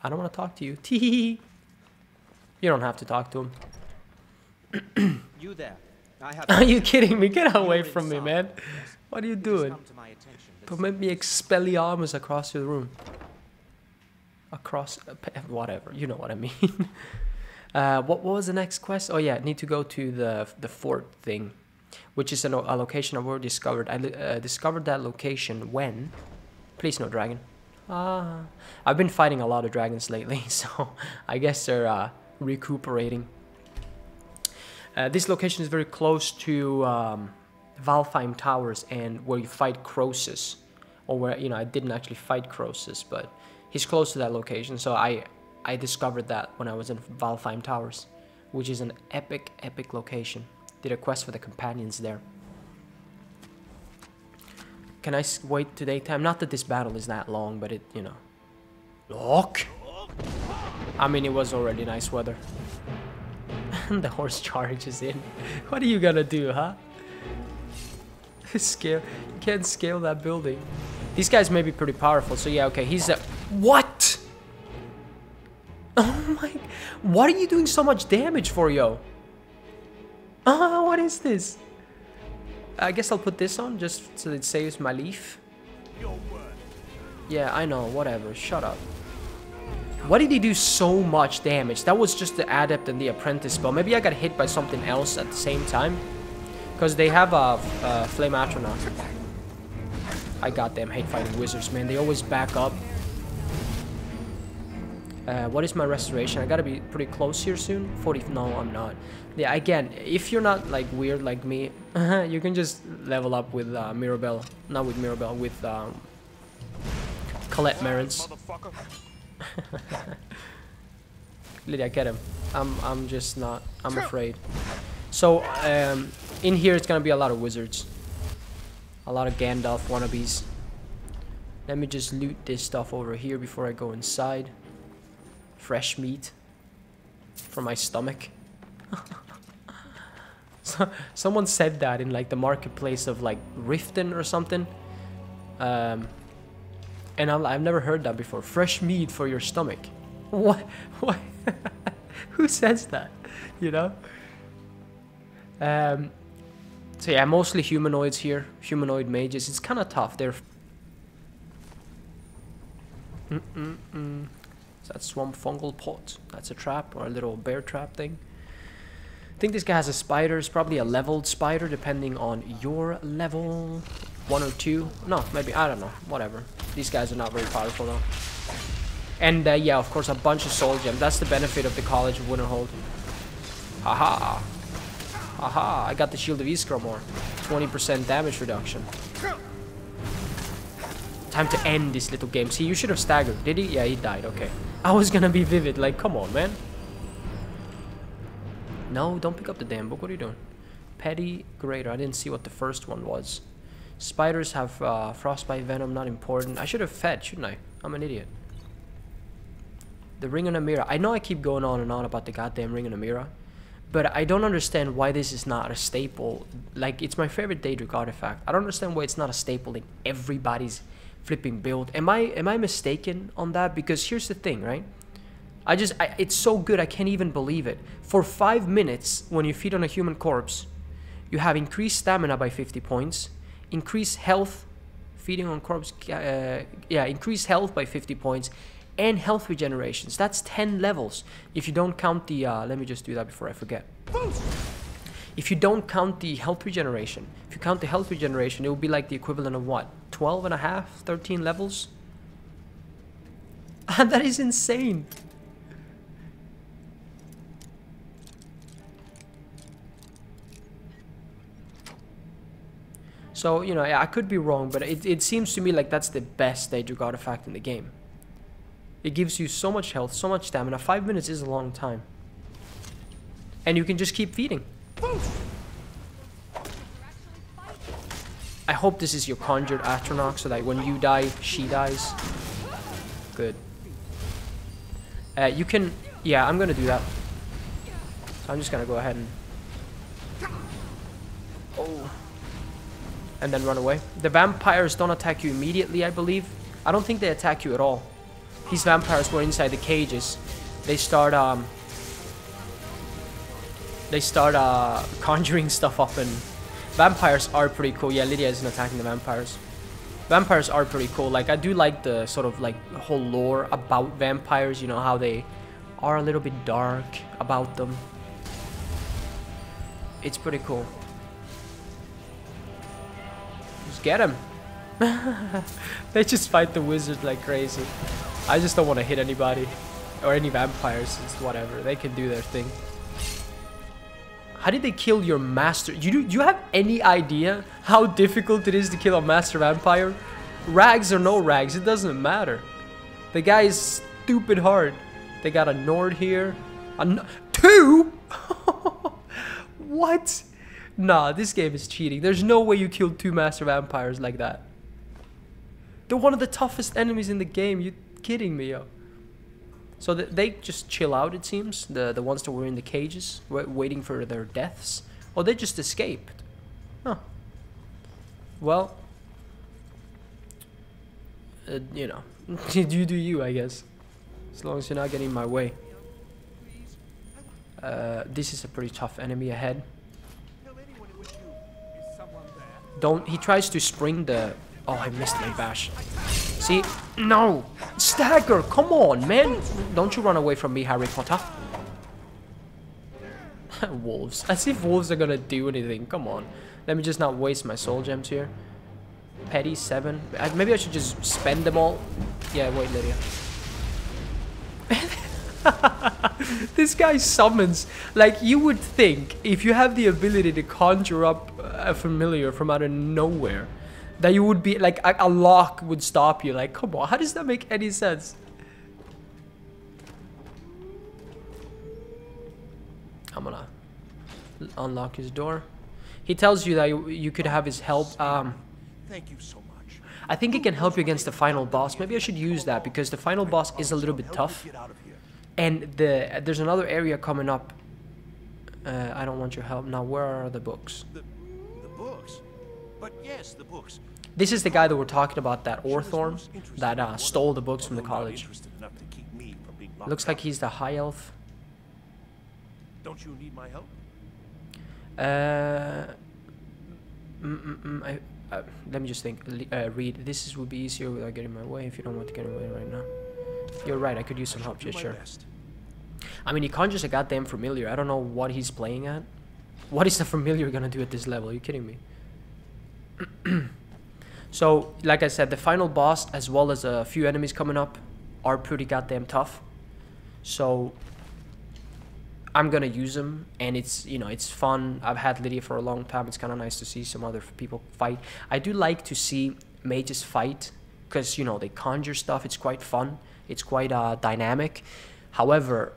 Speaker 1: I don't want to talk to you. Tee. You don't have to talk to him.
Speaker 9: You there. I have
Speaker 1: Are you kidding me? Get
Speaker 9: You
Speaker 1: away
Speaker 9: were in
Speaker 1: from me,
Speaker 9: Sappho,
Speaker 1: man.
Speaker 9: yes?
Speaker 1: What are you
Speaker 9: It has
Speaker 1: doing?
Speaker 9: come to my attention that
Speaker 1: Don't make me Expelliarmus across your room. Across... whatever. You know what I mean. What was the next quest? Oh yeah, need to go to the fort thing, which is a location I've already discovered. I discovered that location when... Please no dragon. I've been fighting a lot of dragons lately, so I guess they're recuperating. This location is very close to Valheim Towers and where you fight Croesus. Or where, you know, I didn't actually fight Croesus, but he's close to that location, so I discovered that when I was in Valheim Towers, which is an epic, epic location. Did a quest for the companions there. Can I wait to daytime? Not that this battle is that long, but it, you know. Look! I mean, it was already nice weather. The horse charges in. What are you gonna do, huh? Scale. You can't scale that building. These guys may be pretty powerful, so yeah, okay. He's a... What? Oh my... What are you doing so much damage for, yo? Ah, what is this? I guess I'll put this on just so it saves my leaf. Yeah, I know, whatever. Shut up. Why did he do so much damage? That was just the Adept and the Apprentice spell. Maybe I got hit by something else at the same time. Because they have a Flame Atronach. I goddamn hate fighting wizards, man. They always back up. What is my restoration? I gotta be pretty close here soon. 40. No, I'm not. Yeah, again, if you're not like weird like me, you can just level up with Mirabelle. Not with Mirabelle, with Colette Merens. Lydia, get him. I'm just not. I'm afraid. So in here it's gonna be a lot of wizards. A lot of Gandalf wannabes. Let me just loot this stuff over here before I go inside. Fresh meat for my stomach. So, someone said that in like the marketplace of like Riften or something. And I've never heard that before. Fresh meat for your stomach. What? What? Who says that? You know? So yeah, mostly humanoids here. Humanoid mages. It's kind of tough. They're... Is that swamp fungal pot? That's a trap or a little bear trap thing. I think this guy has a spider. It's probably a leveled spider depending on your level. 1 or 2. No, maybe. I don't know. Whatever. These guys are not very powerful though. And yeah, of course, a bunch of soul gems. That's the benefit of the College of Winterhold. Haha. Haha. I got the Shield of Iskra more. 20% damage reduction. Time to end this little game. See, you should have staggered. Did he? Yeah, he died. Okay. I was gonna be vivid. Like, come on, man. No, don't pick up the damn book. What are you doing? Petty Greater. I didn't see what the first one was. Spiders have frostbite venom. Not important. I should have fed, shouldn't I? I'm an idiot. The Ring and a Mirror. I know I keep going on and on about the goddamn Ring and a Mirror, but I don't understand why this is not a staple. Like, it's my favorite Daedric artifact. I don't understand why it's not a staple in everybody's flipping build. Am I mistaken on that? Because here's the thing, right? It's so good I can't even believe it. For 5 minutes, when you feed on a human corpse, you have increased stamina by 50 points, increased health, feeding on corpse, increased health by 50 points, and health regenerations. That's 10 levels. If you don't count the, let me just do that before I forget. If you don't count the health regeneration, if you count the health regeneration, it will be like the equivalent of what? 12 and a half, 13 levels? And that is insane. So, you know, I could be wrong, but it seems to me like that's the best Daedric artifact in the game. It gives you so much health, so much stamina. 5 minutes is a long time. And you can just keep feeding. I hope this is your conjured Atronach so that when you die, she dies. Good. You can... Yeah, I'm gonna do that. So I'm just gonna go ahead and... Oh. And then run away. The vampires don't attack you immediately, I believe. I don't think they attack you at all. These vampires were inside the cages. They start conjuring stuff up, and vampires are pretty cool. Yeah, Lydia isn't attacking the vampires. Vampires are pretty cool. Like, I do like the sort of like whole lore about vampires, you know, how they are a little bit dark about them. It's pretty cool. Just get him. They just fight the wizard like crazy. I just don't want to hit anybody or any vampires. It's whatever. They can do their thing. How did they kill your master? Do you have any idea how difficult it is to kill a master vampire? Rags or no rags, it doesn't matter. The guy is stupid hard. They got a Nord here. Two? What? Nah, this game is cheating. There's no way you killed 2 master vampires like that. They're one of the toughest enemies in the game. You kidding me, yo? So they just chill out, it seems. The ones that were in the cages, waiting for their deaths. Oh, they just escaped. Huh. Well, you know, you do you, I guess. As long as you're not getting in my way. This is a pretty tough enemy ahead. Don't. He tries to spring the. Oh, I missed my bash. See? No! Stagger! Come on, man! Don't you run away from me, Harry Potter. Wolves. As if wolves are gonna do anything. Come on. Let me just not waste my soul gems here. Petty 7. Maybe I should just spend them all. Yeah, wait, Lydia. This guy summons. Like, you would think, if you have the ability to conjure up a familiar from out of nowhere, that you would be, like, a lock would stop you. Like, come on, how does that make any sense? I'm gonna unlock his door. He tells you that you could have his help.
Speaker 10: Thank you so much.
Speaker 1: I think it can help you against the final boss. Maybe I should use that, because the final boss is a little bit tough. And there's another area coming up. I don't want your help. Now, where are the books?
Speaker 10: The books? But yes, the books.
Speaker 1: This is the guy that we're talking about, that Orthorn, that stole the books from the college. Looks like he's the high elf.
Speaker 10: Don't you need my help?
Speaker 1: Let me just think. Read. This would be easier without getting in my way if you don't want to get in my way right now. You're right, I could use some help, yeah, sure. I mean, he conjures a goddamn familiar. I don't know what he's playing at. What is the familiar gonna do at this level? Are you kidding me? So, like I said, the final boss, as well as a few enemies coming up, are pretty goddamn tough. So, I'm gonna use them, and it's, you know, it's fun. I've had Lydia for a long time. It's kind of nice to see some other people fight. I do like to see mages fight, because, you know, they conjure stuff. It's quite fun. It's quite dynamic. However,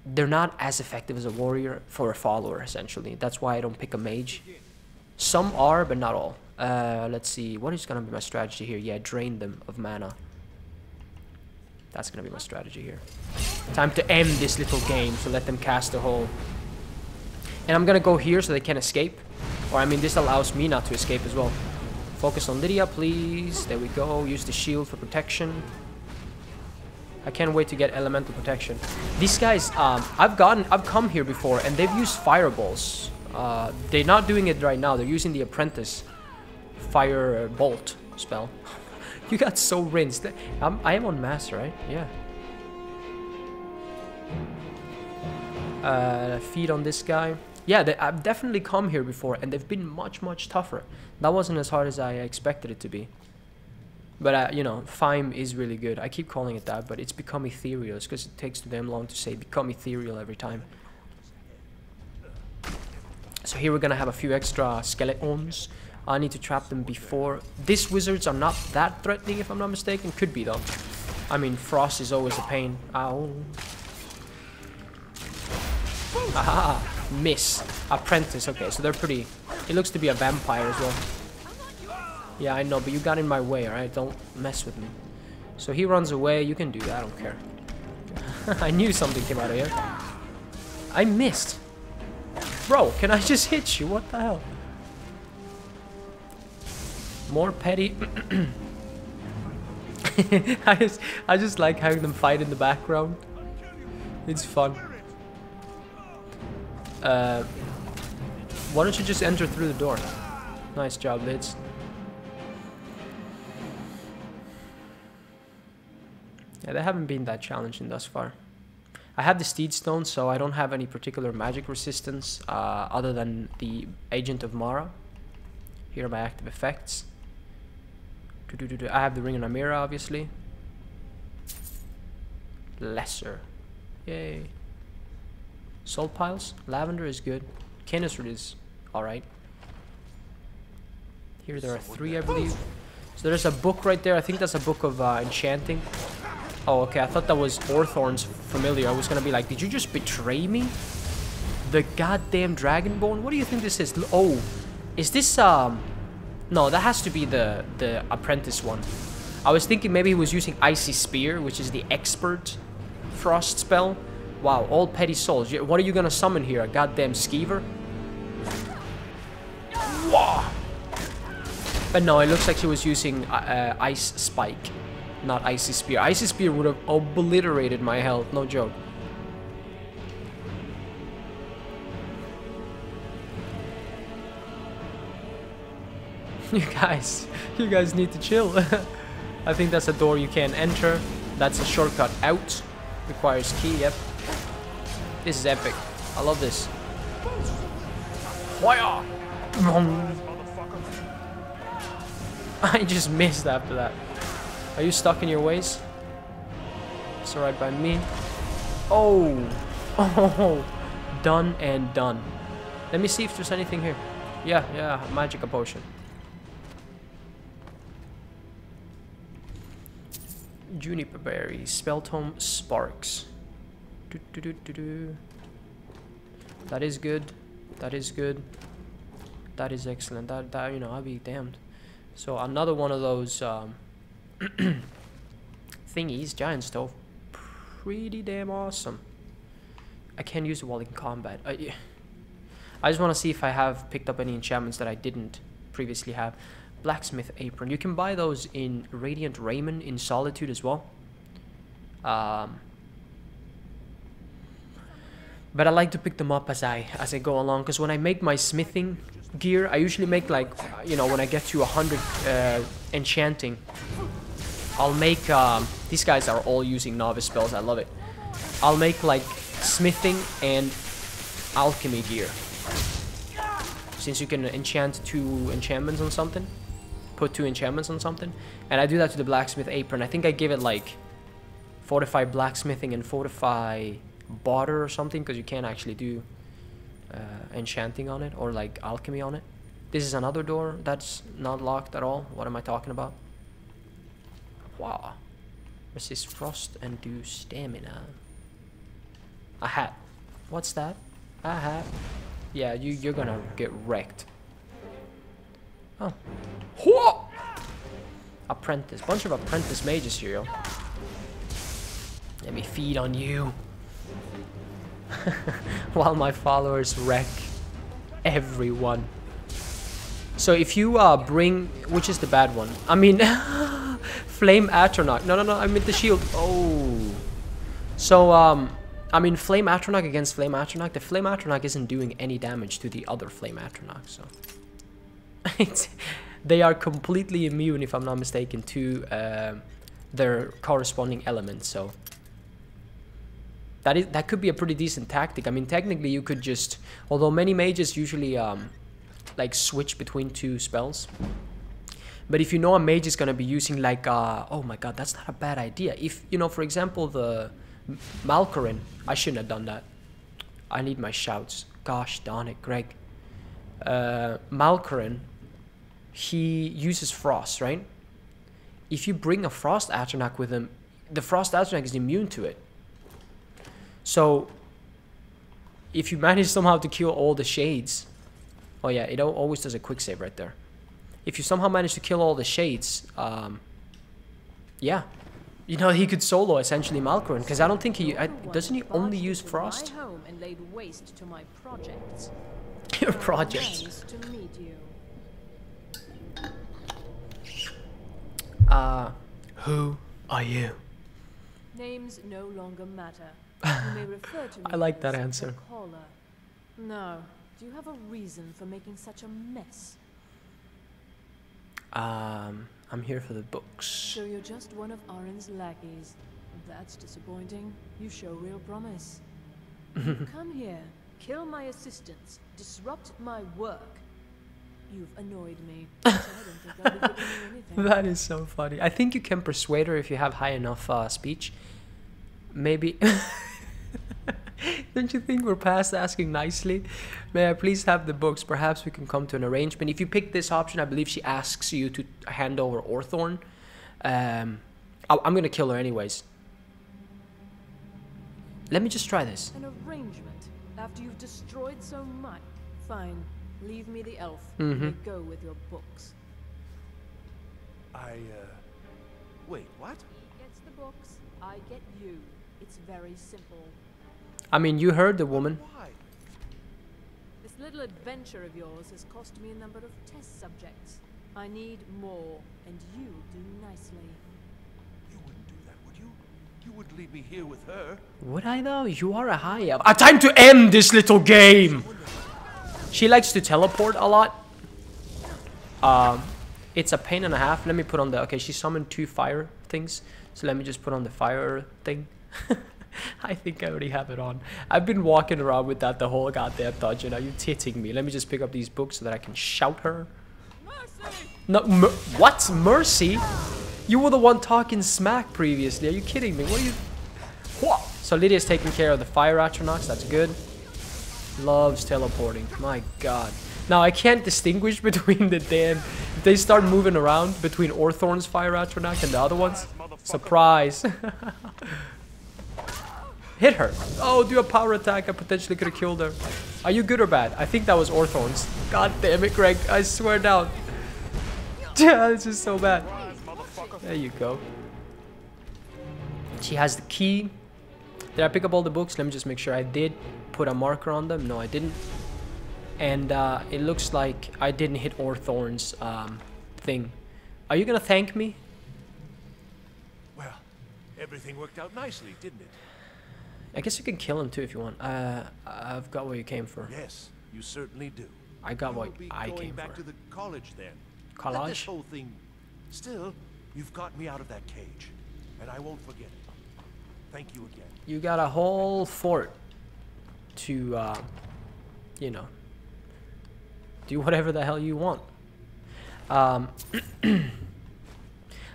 Speaker 1: they're not as effective as a warrior for a follower, essentially. That's why I don't pick a mage. Some are, but not all. Let's see. What is going to be my strategy here? Yeah, drain them of mana. That's going to be my strategy here. Time to end this little game, so let them cast a hole. And I'm going to go here so they can't escape. Or, I mean, this allows me not to escape as well. Focus on Lydia, please. There we go. Use the shield for protection. I can't wait to get elemental protection. These guys, I've come here before, and they've used fireballs. They're not doing it right now. They're using the apprentice fire bolt spell. You got so rinsed. I am on master, right? Yeah. Feed on this guy. Yeah, I've definitely come here before, and they've been much tougher. That wasn't as hard as I expected it to be. But, you know, Fime is really good. I keep calling it that, but it's become ethereal. It's because it takes too damn long to say become ethereal every time. So here we're going to have a few extra skeletons. I need to trap them before. These wizards are not that threatening, if I'm not mistaken. Could be, though. I mean, frost is always a pain. Ow. Aha. Miss. Apprentice. Okay, so they're pretty... He looks to be a vampire as well. Yeah, I know, but you got in my way, alright? Don't mess with me. So he runs away. You can do that. I don't care. I knew something came out of here. I missed. Bro, can I just hit you? What the hell? More petty. I just like having them fight in the background. It's fun. Why don't you just enter through the door? Nice job, Lids. Yeah, they haven't been that challenging thus far. I have the Steed Stone, so I don't have any particular magic resistance other than the Agent of Mara. Here are my active effects. I have the Ring of Namira, obviously. Lesser. Yay. Salt Piles. Lavender is good. Canister is alright. Here there are 3, I believe. So there's a book right there. I think that's a book of enchanting. Oh, okay. I thought that was Orthorn's familiar. I was gonna be like, did you just betray me? The goddamn Dragonbone? What do you think this is? Oh, is this No, that has to be the apprentice one. I was thinking maybe he was using Icy Spear, which is the expert frost spell. Wow, all petty souls. What are you gonna summon here? A goddamn skeever? Whoa. But no, it looks like she was using Ice Spike, not Icy Spear. Icy Spear would have obliterated my health, no joke. You guys need to chill. I think that's a door you can't enter. That's a shortcut out. Requires key, yep. This is epic. I love this. Fire! I just missed after that. Are you stuck in your ways? It's alright by me. Oh! Oh! Done and done. Let me see if there's anything here. Yeah, magic potion. Juniper berry, spell tome sparks. That is good. That is good. That is excellent. That you know, I'll be damned. So another one of those thingies, giant stove. Pretty damn awesome. I can't use it while in combat. I just want to see if I have picked up any enchantments that I didn't previously have. Blacksmith apron. You can buy those in Radiant Raiment in Solitude as well. But I like to pick them up as I go along, because when I make my smithing gear, I usually make like, you know, when I get to 100 enchanting, I'll make these guys are all using novice spells. I love it. I'll make like smithing and alchemy gear, since you can enchant 2 enchantments on something. Put 2 enchantments on something, and I do that to the blacksmith apron. I think I give it like fortify blacksmithing and fortify barter or something, because you can't actually do enchanting on it or like alchemy on it. This is another door that's not locked at all. What am I talking about? Wow. Resist frost and do stamina. A hat. What's that? A hat. Yeah, you're gonna get wrecked. Oh. Whoa! Apprentice. Bunch of apprentice mages here, yo. Let me feed on you. While my followers wreck everyone. So if you bring... Which is the bad one? I mean... Flame Atronach. No, I meant the shield. Oh. So, I mean, Flame Atronach against Flame Atronach. The Flame Atronach isn't doing any damage to the other Flame Atronach, so... They are completely immune, if I'm not mistaken, to their corresponding elements, so... That could be a pretty decent tactic. I mean, technically you could just... Although many mages usually, like, switch between 2 spells. But if you know a mage is gonna be using, like, oh my god, that's not a bad idea. If, you know, for example, the Malkorin... I shouldn't have done that. I need my shouts. Gosh darn it, Greg. Malkorin... He uses frost, right? If you bring a frost Atronach with him, the frost Atronach is immune to it. So, if you manage somehow to kill all the shades... Oh yeah, it always does a quick save right there. If you somehow manage to kill all the shades, yeah. You know, he could solo essentially Malkorin, because I don't think he... doesn't he only use frost? Your projects. Who are you?
Speaker 11: Names no longer matter. You may refer to me
Speaker 1: I like that
Speaker 11: as
Speaker 1: answer.
Speaker 11: the caller. No. Do you have a reason for making such a mess?
Speaker 1: I'm here for the books.
Speaker 11: So you're just one of Arin's lackeys. That's disappointing. You show real promise. You come here, kill my assistants, disrupt my work. You've annoyed me. So I don't think I'll be giving you anything.
Speaker 1: That is so funny. I think you can persuade her if you have high enough speech. Maybe. Don't you think we're past asking nicely? May I please have the books? Perhaps we can come to an arrangement. If you pick this option, I believe she asks you to hand over Orthorn. I'm gonna kill her anyways. Let me just try this.
Speaker 11: An arrangement? After you've destroyed so much? Fine. Leave me the elf.
Speaker 1: Mm-hmm.
Speaker 11: Go with your books.
Speaker 10: Wait, what?
Speaker 11: He gets the books, I get you. It's very simple.
Speaker 1: I mean, you heard the woman.
Speaker 10: Why?
Speaker 11: This little adventure of yours has cost me a number of test subjects. I need more, and you do nicely.
Speaker 10: You wouldn't do that, would you? You wouldn't leave me here with her.
Speaker 1: Would I though? You are a high elf. Time to end this little game! She likes to teleport a lot. It's a pain and a half. Let me put on the... Okay, she summoned 2 fire things. So let me just put on the fire thing. I think I already have it on. I've been walking around with that the whole goddamn dungeon. Are you titting me? Let me just pick up these books so that I can shout her. Mercy! No, what? Mercy? You were the one talking smack previously. Are you kidding me? What are you... What? So Lydia's taking care of the fire atronachs. That's good. Loves teleporting. My god. Now, I can't distinguish between the damn... If they start moving around between Orthorn's fire atronach and the other ones. Surprise. Hit her. Oh, do a power attack. I potentially could have killed her. Are you good or bad? I think that was Orthorn's. God damn it, Greg. I swear down. This is so bad. There you go. She has the key. Did I pick up all the books? Let me just make sure I did put a marker on them. No, I didn't. And it looks like I didn't hit Orthorn's thing. Are you gonna thank me?
Speaker 10: Well, everything worked out nicely, didn't it?
Speaker 1: I guess you can kill him too if you want. I've got what you came for.
Speaker 10: Yes, you certainly do.
Speaker 1: I got what I came
Speaker 10: going back
Speaker 1: for.
Speaker 10: to the college then.
Speaker 1: Collage?
Speaker 10: Let this whole thing... Still, you've got me out of that cage, and I won't forget it. Thank you again.
Speaker 1: You got a whole fort to, you know, do whatever the hell you want.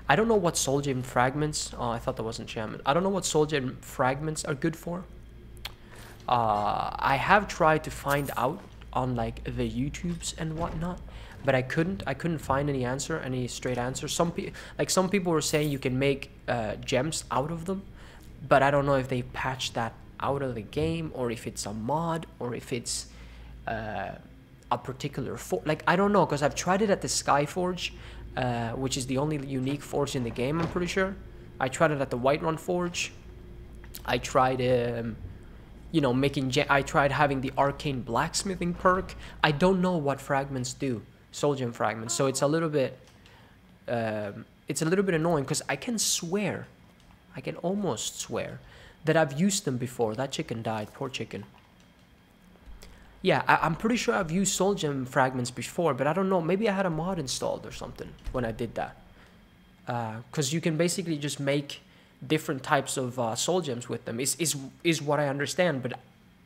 Speaker 1: I don't know what soul gem fragments. Oh, I thought that was enchantment. I don't know what soul gem fragments are good for. I have tried to find out on like the YouTubes and whatnot, but I couldn't find any answer, any straight answer. Some people were saying you can make gems out of them, but I don't know if they patched that out of the game or if it's a mod or if it's a particular like I don't know, because I've tried it at the Skyforge, which is the only unique forge in the game, I'm pretty sure. I tried it at the Whiterun Forge. I tried you know, I tried having the arcane blacksmithing perk. I don't know what fragments do, soul gem fragments, so it's a little bit annoying, because I can swear, I can almost swear that I've used them before. That chicken died, poor chicken. Yeah, I'm pretty sure I've used soul gem fragments before, but I don't know, maybe I had a mod installed or something when I did that. Because you can basically just make different types of soul gems with them, is what I understand, but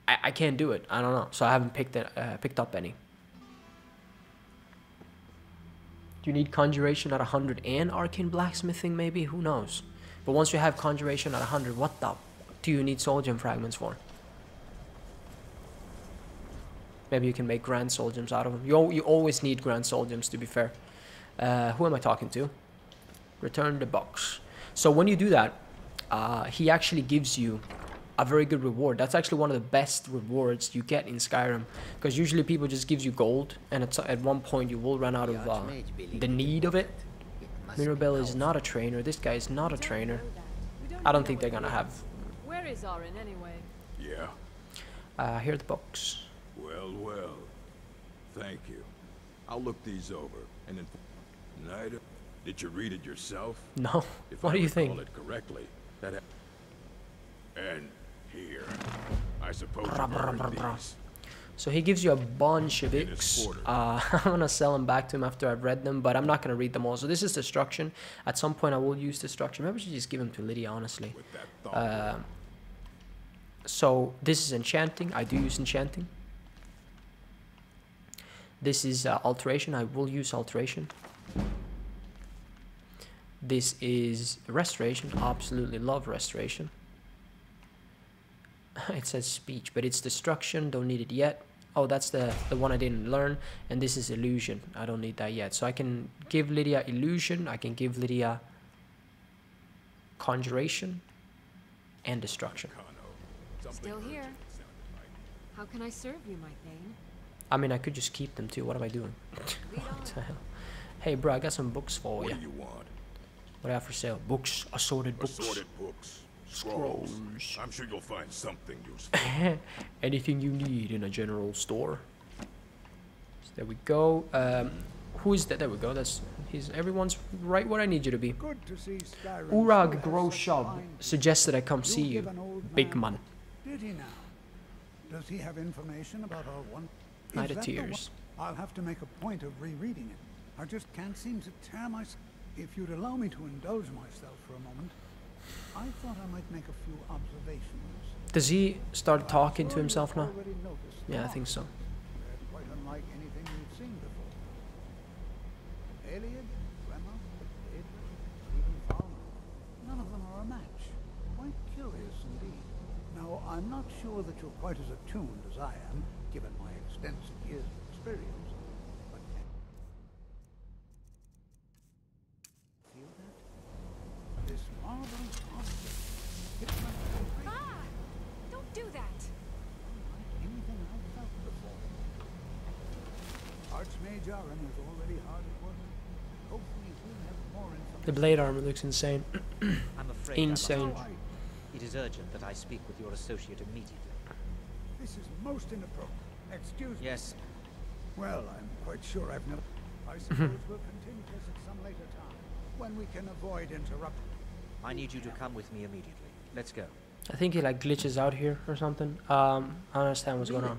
Speaker 1: I can't do it. I don't know, so I haven't picked up any. Do you need conjuration at 100 and arcane blacksmithing? Maybe, who knows. But once you have conjuration at 100, what the do you need soul gem fragments for? Maybe you can make grand soul gems out of them. You always need grand soul gems, to be fair. Who am I talking to? Return the box. So when you do that, he actually gives you a very good reward. That's actually one of the best rewards you get in Skyrim, because usually people just gives you gold, and at one point you will run out of the need of it. Mirabelle is not a trainer. This guy is not a trainer. I don't think they're gonna have.
Speaker 11: Where is Arin anyway?
Speaker 5: Yeah.
Speaker 1: Here are the books.
Speaker 5: Well, well. Thank you. I'll look these over, and then... Nida, did you read it yourself?
Speaker 1: No. What do you think?
Speaker 5: If I recall it correctly, that... And here. I suppose you've heard these.
Speaker 1: So he gives you a bunch of books. I'm gonna sell them back to him after I've read them, but I'm not gonna read them all. So this is destruction. At some point I will use destruction. Maybe I should just give them to Lydia, honestly. So this is enchanting. I do use enchanting. This is alteration. I will use alteration. This is restoration. Absolutely love restoration. It says speech, but it's destruction. Don't need it yet. Oh, that's the one I didn't learn. And this is illusion. I don't need that yet. So I can give Lydia illusion. I can give Lydia conjuration and destruction.
Speaker 6: Still here. How can I serve you, my Thane?
Speaker 1: I mean, I could just keep them too. What am I doing? What the hell? Hey, bro, I got some books for
Speaker 5: What
Speaker 1: you.
Speaker 5: do you want?
Speaker 1: What do I have for sale? Books, assorted books.
Speaker 5: Assorted books.
Speaker 1: Scrolls.
Speaker 5: I'm sure you'll find something useful.
Speaker 1: Anything you need in a general store. So there we go. Who is that? There we go. Everyone's right where I need you to be.
Speaker 2: Good to see Skyrim
Speaker 1: Urag
Speaker 2: still has such
Speaker 1: Groshub
Speaker 2: fine
Speaker 1: suggested I come
Speaker 2: people.
Speaker 1: see
Speaker 2: give
Speaker 1: you.
Speaker 2: an old
Speaker 1: Big man.
Speaker 2: Did he now? Does he have information about our one?
Speaker 1: Night
Speaker 2: Is
Speaker 1: of
Speaker 2: that the
Speaker 1: Tears.
Speaker 2: one? I'll have to make a point of rereading it. I just can't seem to tear myself. If you'd allow me to indulge myself for a moment, I thought I might make a few observations.
Speaker 1: Does he start talking to
Speaker 2: Sure
Speaker 1: himself
Speaker 2: you've
Speaker 1: now?
Speaker 2: already noticed
Speaker 1: Yeah, I
Speaker 2: them
Speaker 1: think so.
Speaker 2: all. They're quite unlike anything you've seen before. Aliad, Rema, Daedra, even Falmer. None of them are a match. Quite curious indeed. Now, I'm not sure that you're quite as attuned as I am, given my extensive years of experience, but feel that? This marvelous object. It's not
Speaker 3: Ah! Don't do that!
Speaker 2: unlike anything I've felt before. Archmage Aaron is already hard at work. Hopefully we'll have more information.
Speaker 1: The blade armor looks insane.
Speaker 9: I'm afraid
Speaker 1: Insane.
Speaker 9: It is urgent that I speak with your associate immediately.
Speaker 2: This is most inappropriate. Excuse me.
Speaker 9: Yes,
Speaker 2: Well, I'm quite sure I've never... I suppose we'll continue this at some later time, when we can avoid interrupting.
Speaker 9: I need you to come with me immediately. Let's go.
Speaker 1: I think he like glitches out here or something. I don't understand what's going on.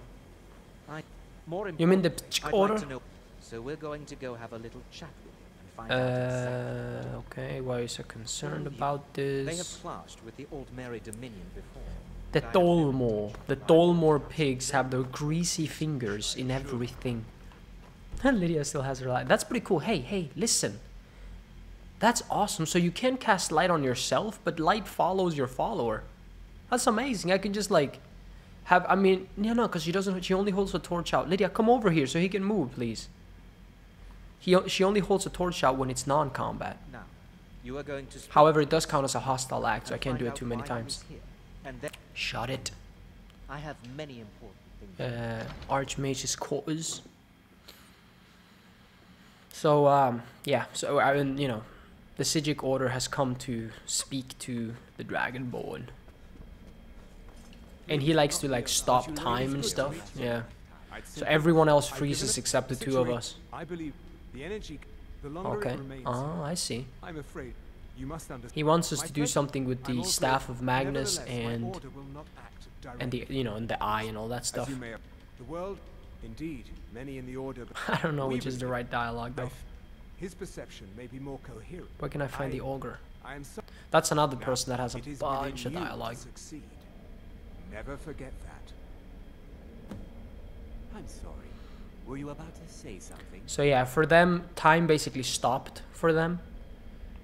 Speaker 9: More
Speaker 1: You mean the
Speaker 9: importantly, I'd
Speaker 1: order?
Speaker 9: like to know. So we're going to go have a little chat with him and find out exactly.
Speaker 1: Okay, why are you so concerned
Speaker 9: Well,
Speaker 1: about
Speaker 9: They have
Speaker 1: this?
Speaker 9: clashed with the Old Mary Dominion before.
Speaker 1: The
Speaker 9: but I have never
Speaker 1: Dolmore. The
Speaker 9: been
Speaker 1: Dolmore pigs have their greasy fingers in everything. Lydia still has her light. That's pretty cool. Hey, listen. That's awesome. So you can cast light on yourself, but light follows your follower. That's amazing. I can just like have, I mean, no, because she only holds a torch out. Lydia, come over here so he can move, please. She only holds a torch out when it's non-combat.
Speaker 9: Now, you are going to speak
Speaker 1: However, it does count as a hostile act, so I
Speaker 9: and
Speaker 1: can't do
Speaker 9: find
Speaker 1: it too
Speaker 9: out
Speaker 1: many
Speaker 9: why
Speaker 1: times.
Speaker 9: he's here. And then
Speaker 1: Shut it.
Speaker 9: I have many important things.
Speaker 1: Archmage's quarters. So, yeah, so, I mean, you know, the Sijic Order has come to speak to the Dragonborn. And he likes to, like, stop time and stuff, yeah. So everyone else freezes except the two of us.
Speaker 7: I believe the energy, the longer
Speaker 1: Okay,
Speaker 7: it remains,
Speaker 1: oh, I see.
Speaker 7: I'm afraid you must understand.
Speaker 1: He wants us
Speaker 7: My
Speaker 1: to do
Speaker 7: pleasure.
Speaker 1: something with
Speaker 7: I'm
Speaker 1: the
Speaker 7: also
Speaker 1: Staff of Magnus
Speaker 7: nevertheless, my
Speaker 1: and
Speaker 7: order will not act
Speaker 1: the,
Speaker 7: directly.
Speaker 1: you know, and the eye and all that
Speaker 7: As
Speaker 1: stuff.
Speaker 7: you may have- the world, indeed, many in the order.
Speaker 1: I don't know
Speaker 7: we
Speaker 1: which is the
Speaker 7: believe
Speaker 1: right dialogue, though.
Speaker 7: His perception may be more coherent.
Speaker 1: Where can I find the Ogre?
Speaker 7: I am so
Speaker 1: That's another
Speaker 7: Now,
Speaker 1: person that has a
Speaker 7: it is
Speaker 1: bunch of
Speaker 7: within you to
Speaker 1: dialogue.
Speaker 7: succeed. Never forget that.
Speaker 4: I'm sorry. Were you about to say something?
Speaker 1: So yeah, for them, time basically stopped for them.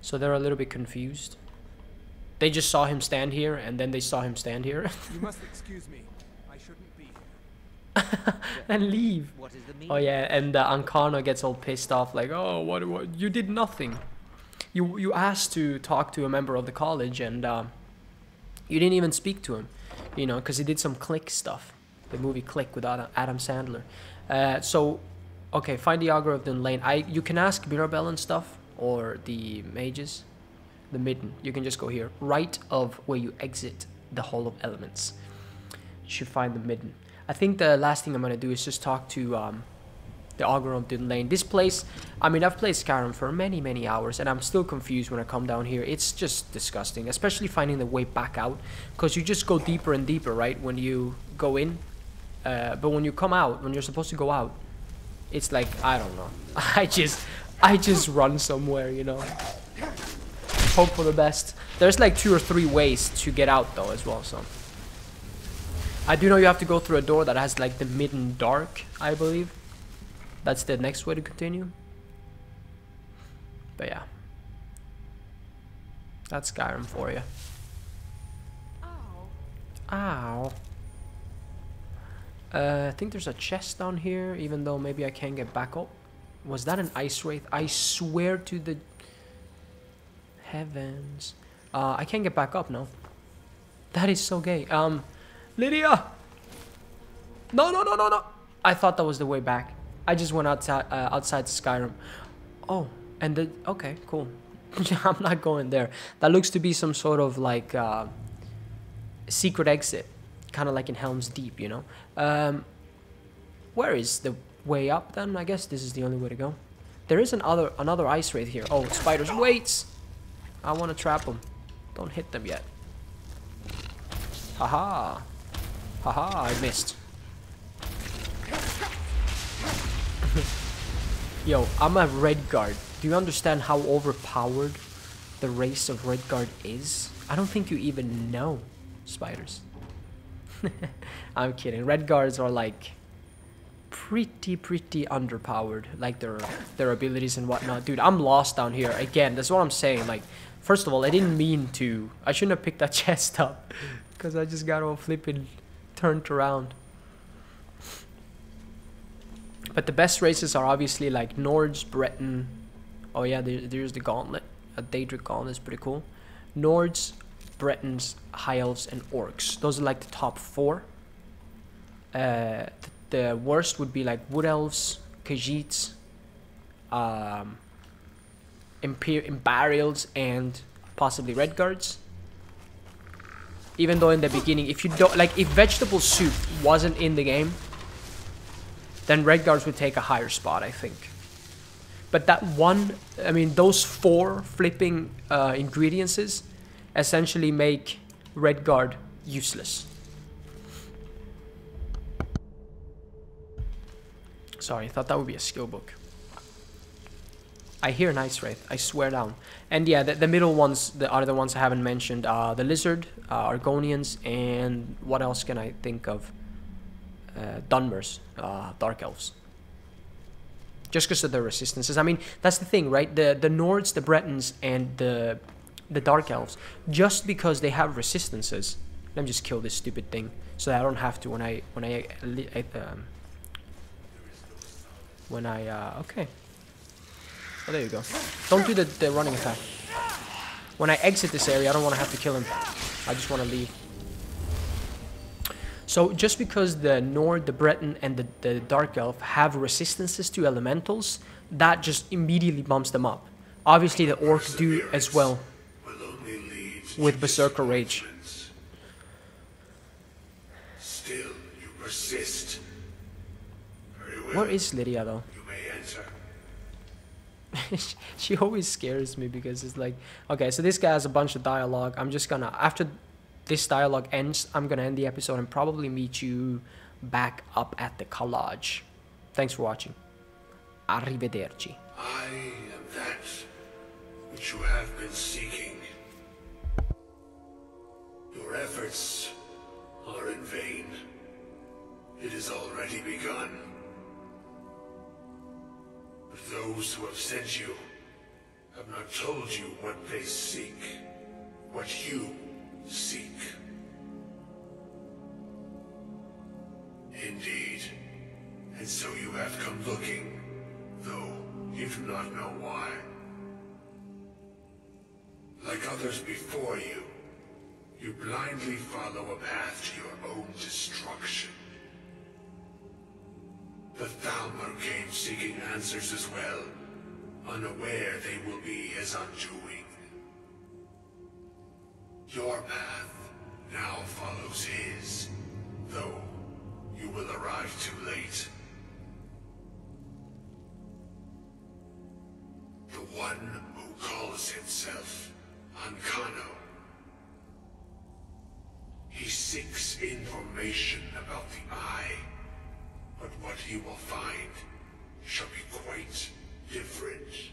Speaker 1: So they're a little bit confused. They just saw him stand here, and then they saw him stand here.
Speaker 7: You must excuse me. I shouldn't be here.
Speaker 1: And leave.
Speaker 9: What is the meaning?
Speaker 1: Oh yeah, and Ankana gets all pissed off, like, oh, what, you did nothing. You asked to talk to a member of the college, and you didn't even speak to him, you know, because he did some Click stuff. The movie Click with Adam Sandler. So, okay, find the Augur of the Lane. You can ask Mirabelle and stuff, or the mages. The Midden. You can just go here. Right of where you exit the Hall of Elements. You should find the Midden. I think the last thing I'm going to do is just talk to the Augur of the Lane. This place, I mean, I've played Skyrim for many, many hours, and I'm still confused when I come down here. It's just disgusting, especially finding the way back out, because you just go deeper and deeper, right, when you go in. But when you come out, when you're supposed to go out, it's like, I don't know. I just run somewhere, you know. Hope for the best. There's like 2 or 3 ways to get out though as well, so. I do know you have to go through a door that has like the Midden Dark, I believe. That's the next way to continue. But yeah. That's Skyrim for you. Ow. I think there's a chest down here, even though maybe I can't get back up. Was that an ice wraith? I swear to the heavens. I can't get back up now. That is so gay. Lydia! No. I thought that was the way back. I just went outside Skyrim. Oh, and the... Okay, cool. I'm not going there. That looks to be some sort of like secret exit. Kind of like in Helm's Deep, you know? Where is the way up then? I guess this is the only way to go. There is another ice wraith here. Oh, spiders. Wait! I want to trap them. Don't hit them yet. Haha. Haha, I missed. Yo, I'm a Redguard. Do you understand how overpowered the race of Redguard is? I don't think you even know, spiders. I'm kidding. Redguards are like pretty underpowered, like their abilities and whatnot. Dude, I'm lost down here. Again, that's what I'm saying. Like, first of all, I didn't mean to. I shouldn't have picked that chest up because I just got all flipping turned around. But the best races are obviously like Nords, Breton. Oh yeah, there's the Gauntlet. A Daedric Gauntlet is pretty cool. Nords, Bretons, High Elves, and Orcs. Those are like the top 4. The worst would be like Wood Elves, Khajiits, Imperials, and possibly Redguards. Even though in the beginning, if you don't like, if vegetable soup wasn't in the game, then Redguards would take a higher spot, I think. But that one, I mean, those 4 flipping ingredients essentially make Redguard useless. Sorry, I thought that would be a skill book. I hear an ice wraith, I swear down. And yeah, the middle ones are the ones I haven't mentioned. The Lizard, Argonians, and what else can I think of? Dunmers, Dark Elves. Just because of their resistances. I mean, that's the thing, right? The Nords, the Bretons, and the Dark Elves, just because they have resistances. Let me just kill this stupid thing so that I don't have to okay. Oh, there you go. Don't do the running attack. When I exit this area, I don't want to have to kill him. I just want to leave. So just because the Nord, the Breton, and the Dark Elf have resistances to elementals, that just immediately bumps them up. Obviously the Orcs do as well with Berserker Rage.
Speaker 12: Still, you persist. Very well.
Speaker 1: Where is Lydia though?
Speaker 12: You may enter.
Speaker 1: She always scares me because it's like, okay, so this guy has a bunch of dialogue. I'm just gonna, after this dialogue ends, I'm gonna end the episode and probably meet you back up at the Collage. Thanks for watching. Arrivederci.
Speaker 12: I am that which you have been seeking. Your efforts are in vain. It has already begun. But those who have sent you have not told you what they seek, what you seek. Indeed. And so you have come looking, though you do not know why. Like others before you, you blindly follow a path to your own destruction. The Thalmor came seeking answers as well, unaware they will be his undoing. Your path now follows his, though you will arrive too late. The one who calls himself Ancano. He seeks information about the Eye, but what he will find shall be quite different.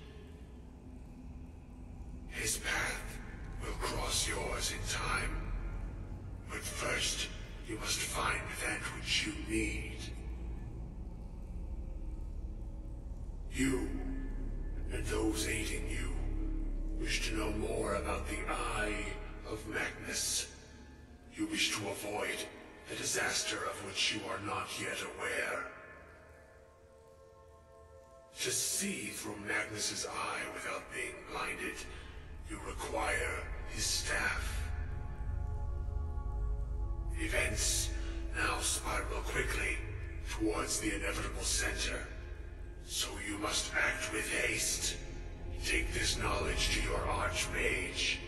Speaker 12: His path will cross yours in time, but first you must find that which you need. You, and those aiding you, wish to know more about the Eye of Magnus. You wish to avoid the disaster of which you are not yet aware. To see through Magnus's eye without being blinded, you require his staff. Events now spiral quickly towards the inevitable center. So you must act with haste. Take this knowledge to your archmage